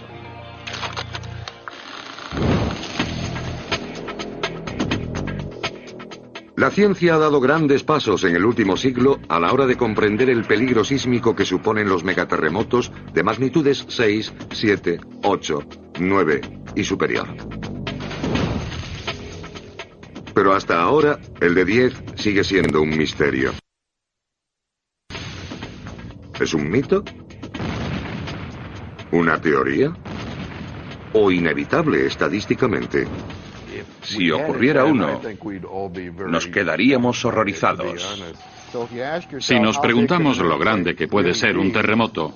La ciencia ha dado grandes pasos en el último siglo a la hora de comprender el peligro sísmico que suponen los megaterremotos de magnitudes 6, 7, 8, 9 y superior. Pero hasta ahora, el de 10 sigue siendo un misterio. ¿Es un mito? ¿Una teoría? ¿O inevitable estadísticamente? Si ocurriera uno, nos quedaríamos horrorizados. Si nos preguntamos lo grande que puede ser un terremoto,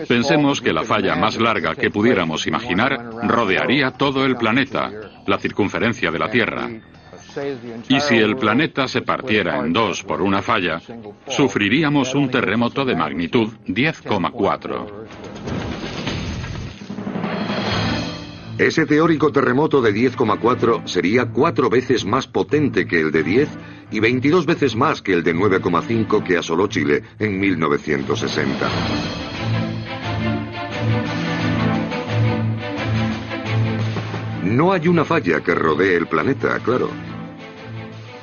pensemos que la falla más larga que pudiéramos imaginar rodearía todo el planeta, la circunferencia de la Tierra. Y si el planeta se partiera en dos por una falla, sufriríamos un terremoto de magnitud 10,4. Ese teórico terremoto de 10,4 sería 4 veces más potente que el de 10 y 22 veces más que el de 9,5 que asoló Chile en 1960. No hay una falla que rodee el planeta, claro.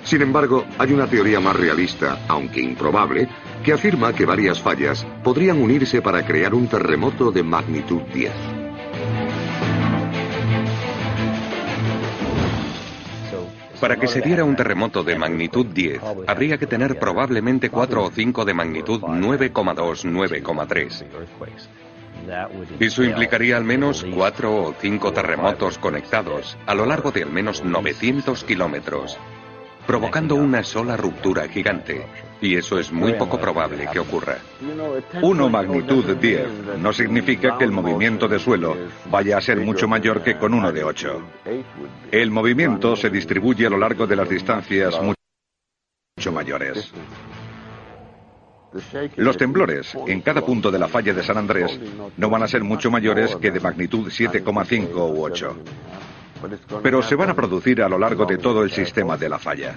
Sin embargo, hay una teoría más realista, aunque improbable, que afirma que varias fallas podrían unirse para crear un terremoto de magnitud 10. Para que se diera un terremoto de magnitud 10, habría que tener probablemente 4 o 5 de magnitud 9,2, 9,3. Eso implicaría al menos 4 o 5 terremotos conectados a lo largo de al menos 900 kilómetros, provocando una sola ruptura gigante. Y eso es muy poco probable que ocurra. 1 magnitud 10 no significa que el movimiento de suelo vaya a ser mucho mayor que con 1 de 8. El movimiento se distribuye a lo largo de las distancias mucho mayores. Los temblores en cada punto de la falla de San Andrés no van a ser mucho mayores que de magnitud 7,5 u 8. Pero se van a producir a lo largo de todo el sistema de la falla.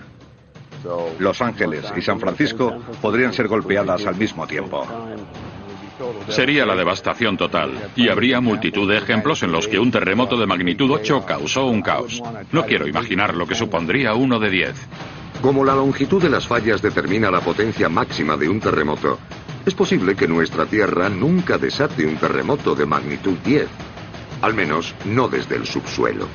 Los Ángeles y San Francisco podrían ser golpeadas al mismo tiempo. Sería la devastación total, y habría multitud de ejemplos en los que un terremoto de magnitud 8 causó un caos. No quiero imaginar lo que supondría uno de 10. Como la longitud de las fallas determina la potencia máxima de un terremoto, es posible que nuestra Tierra nunca desate un terremoto de magnitud 10. Al menos no desde el subsuelo.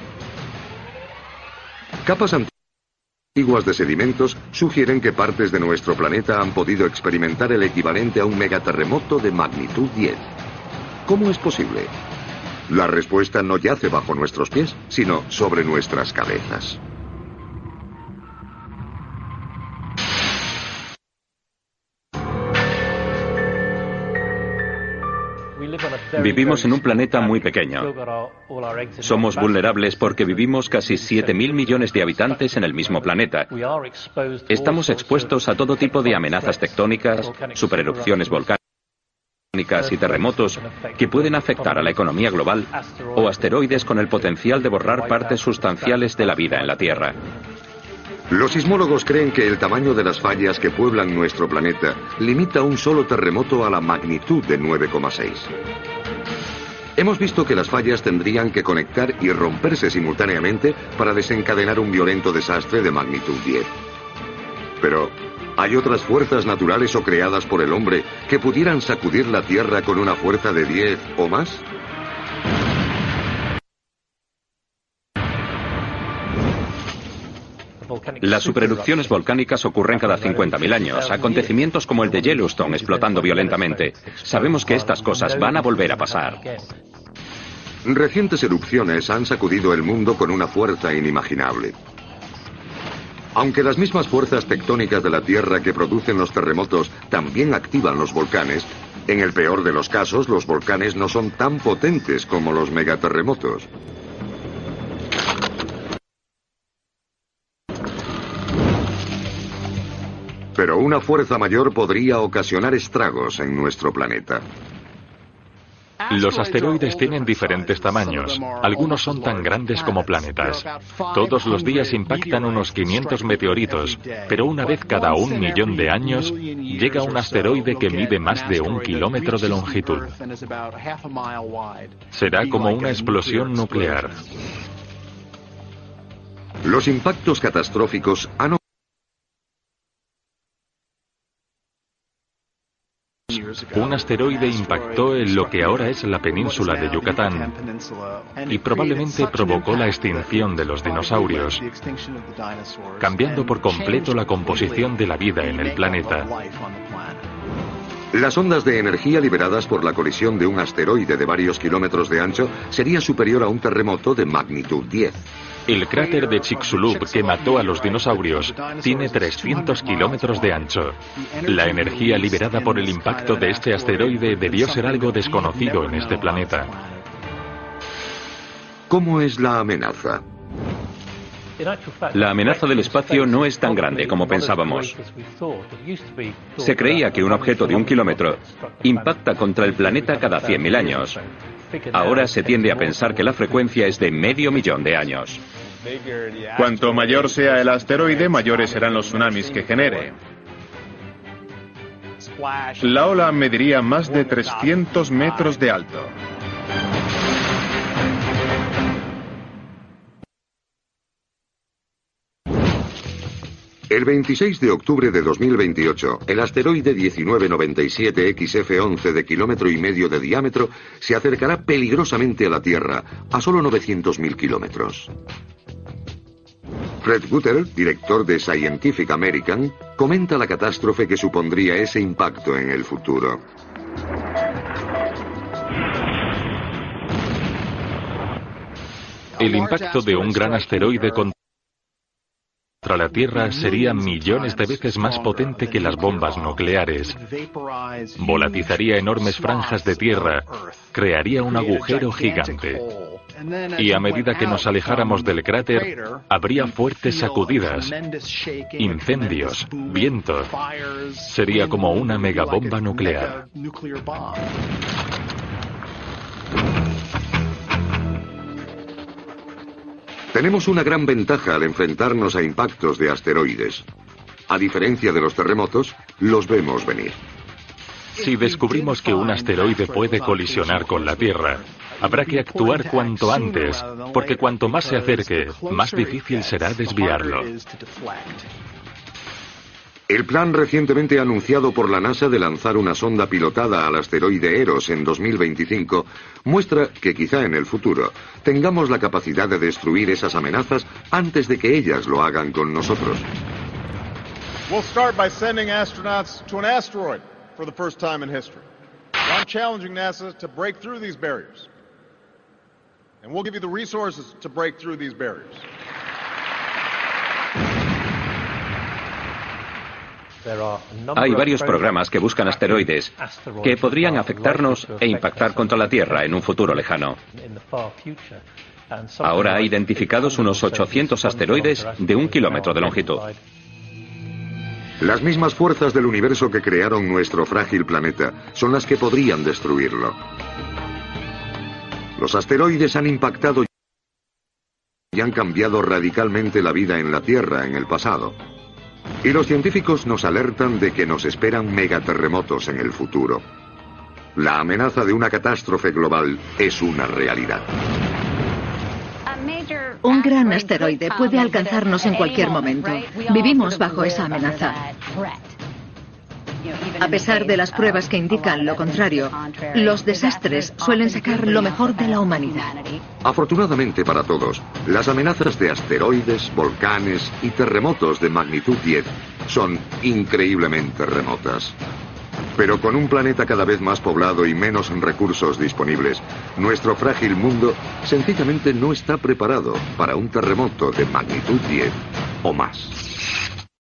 Capas antiguas de sedimentos sugieren que partes de nuestro planeta han podido experimentar el equivalente a un megaterremoto de magnitud 10. ¿Cómo es posible? La respuesta no yace bajo nuestros pies, sino sobre nuestras cabezas. Vivimos en un planeta muy pequeño. Somos vulnerables porque vivimos casi 7.000 millones de habitantes en el mismo planeta. Estamos expuestos a todo tipo de amenazas tectónicas, supererupciones volcánicas y terremotos que pueden afectar a la economía global o asteroides con el potencial de borrar partes sustanciales de la vida en la Tierra. Los sismólogos creen que el tamaño de las fallas que pueblan nuestro planeta limita un solo terremoto a la magnitud de 9,6. Hemos visto que las fallas tendrían que conectar y romperse simultáneamente para desencadenar un violento desastre de magnitud 10. Pero, ¿hay otras fuerzas naturales o creadas por el hombre que pudieran sacudir la Tierra con una fuerza de 10 o más? Las supererupciones volcánicas ocurren cada 50.000 años, acontecimientos como el de Yellowstone explotando violentamente. Sabemos que estas cosas van a volver a pasar. Recientes erupciones han sacudido el mundo con una fuerza inimaginable. Aunque las mismas fuerzas tectónicas de la Tierra que producen los terremotos también activan los volcanes, en el peor de los casos los volcanes no son tan potentes como los megaterremotos. Pero una fuerza mayor podría ocasionar estragos en nuestro planeta. Los asteroides tienen diferentes tamaños. Algunos son tan grandes como planetas. Todos los días impactan unos 500 meteoritos, pero una vez cada 1 millón de años llega un asteroide que mide más de 1 kilómetro de longitud. Será como una explosión nuclear. Los impactos catastróficos han Un asteroide impactó en lo que ahora es la península de Yucatán y probablemente provocó la extinción de los dinosaurios, cambiando por completo la composición de la vida en el planeta. Las ondas de energía liberadas por la colisión de un asteroide de varios kilómetros de ancho sería superior a un terremoto de magnitud 10. El cráter de Chicxulub, que mató a los dinosaurios, tiene 300 kilómetros de ancho. La energía liberada por el impacto de este asteroide debió ser algo desconocido en este planeta. ¿Cómo es la amenaza? La amenaza del espacio no es tan grande como pensábamos. Se creía que un objeto de 1 kilómetro impacta contra el planeta cada 100.000 años. Ahora se tiende a pensar que la frecuencia es de 500.000 de años. Cuanto mayor sea el asteroide, mayores serán los tsunamis que genere. La ola mediría más de 300 metros de alto. El 26 de octubre de 2028, el asteroide 1997 XF11 de 1,5 kilómetros de diámetro se acercará peligrosamente a la Tierra, a solo 900.000 kilómetros. Fred Gutter, director de Scientific American, comenta la catástrofe que supondría ese impacto en el futuro. El impacto de un gran asteroide contra la Tierra sería millones de veces más potente que las bombas nucleares. Volatizaría enormes franjas de tierra, crearía un agujero gigante. Y a medida que nos alejáramos del cráter, habría fuertes sacudidas, incendios, viento. Sería como una megabomba nuclear. Tenemos una gran ventaja al enfrentarnos a impactos de asteroides. A diferencia de los terremotos, los vemos venir. Si descubrimos que un asteroide puede colisionar con la Tierra, habrá que actuar cuanto antes, porque cuanto más se acerque, más difícil será desviarlo. El plan recientemente anunciado por la NASA de lanzar una sonda pilotada al asteroide Eros en 2025 muestra que quizá en el futuro tengamos la capacidad de destruir esas amenazas antes de que ellas lo hagan con nosotros. We'll start by sending astronauts to an asteroid for the first time in history. I'm challenging NASA to break through these barriers. And we'll give you the resources to break through these barriers. Hay varios programas que buscan asteroides que podrían afectarnos e impactar contra la Tierra en un futuro lejano. Ahora hay identificados unos 800 asteroides de 1 kilómetro de longitud. Las mismas fuerzas del universo que crearon nuestro frágil planeta son las que podrían destruirlo. Los asteroides han impactado y han cambiado radicalmente la vida en la Tierra en el pasado. Y los científicos nos alertan de que nos esperan megaterremotos en el futuro. La amenaza de una catástrofe global es una realidad. Un gran asteroide puede alcanzarnos en cualquier momento. Vivimos bajo esa amenaza. A pesar de las pruebas que indican lo contrario, los desastres suelen sacar lo mejor de la humanidad. Afortunadamente para todos, las amenazas de asteroides, volcanes y terremotos de magnitud 10 son increíblemente remotas. Pero con un planeta cada vez más poblado y menos recursos disponibles, nuestro frágil mundo sencillamente no está preparado para un terremoto de magnitud 10 o más.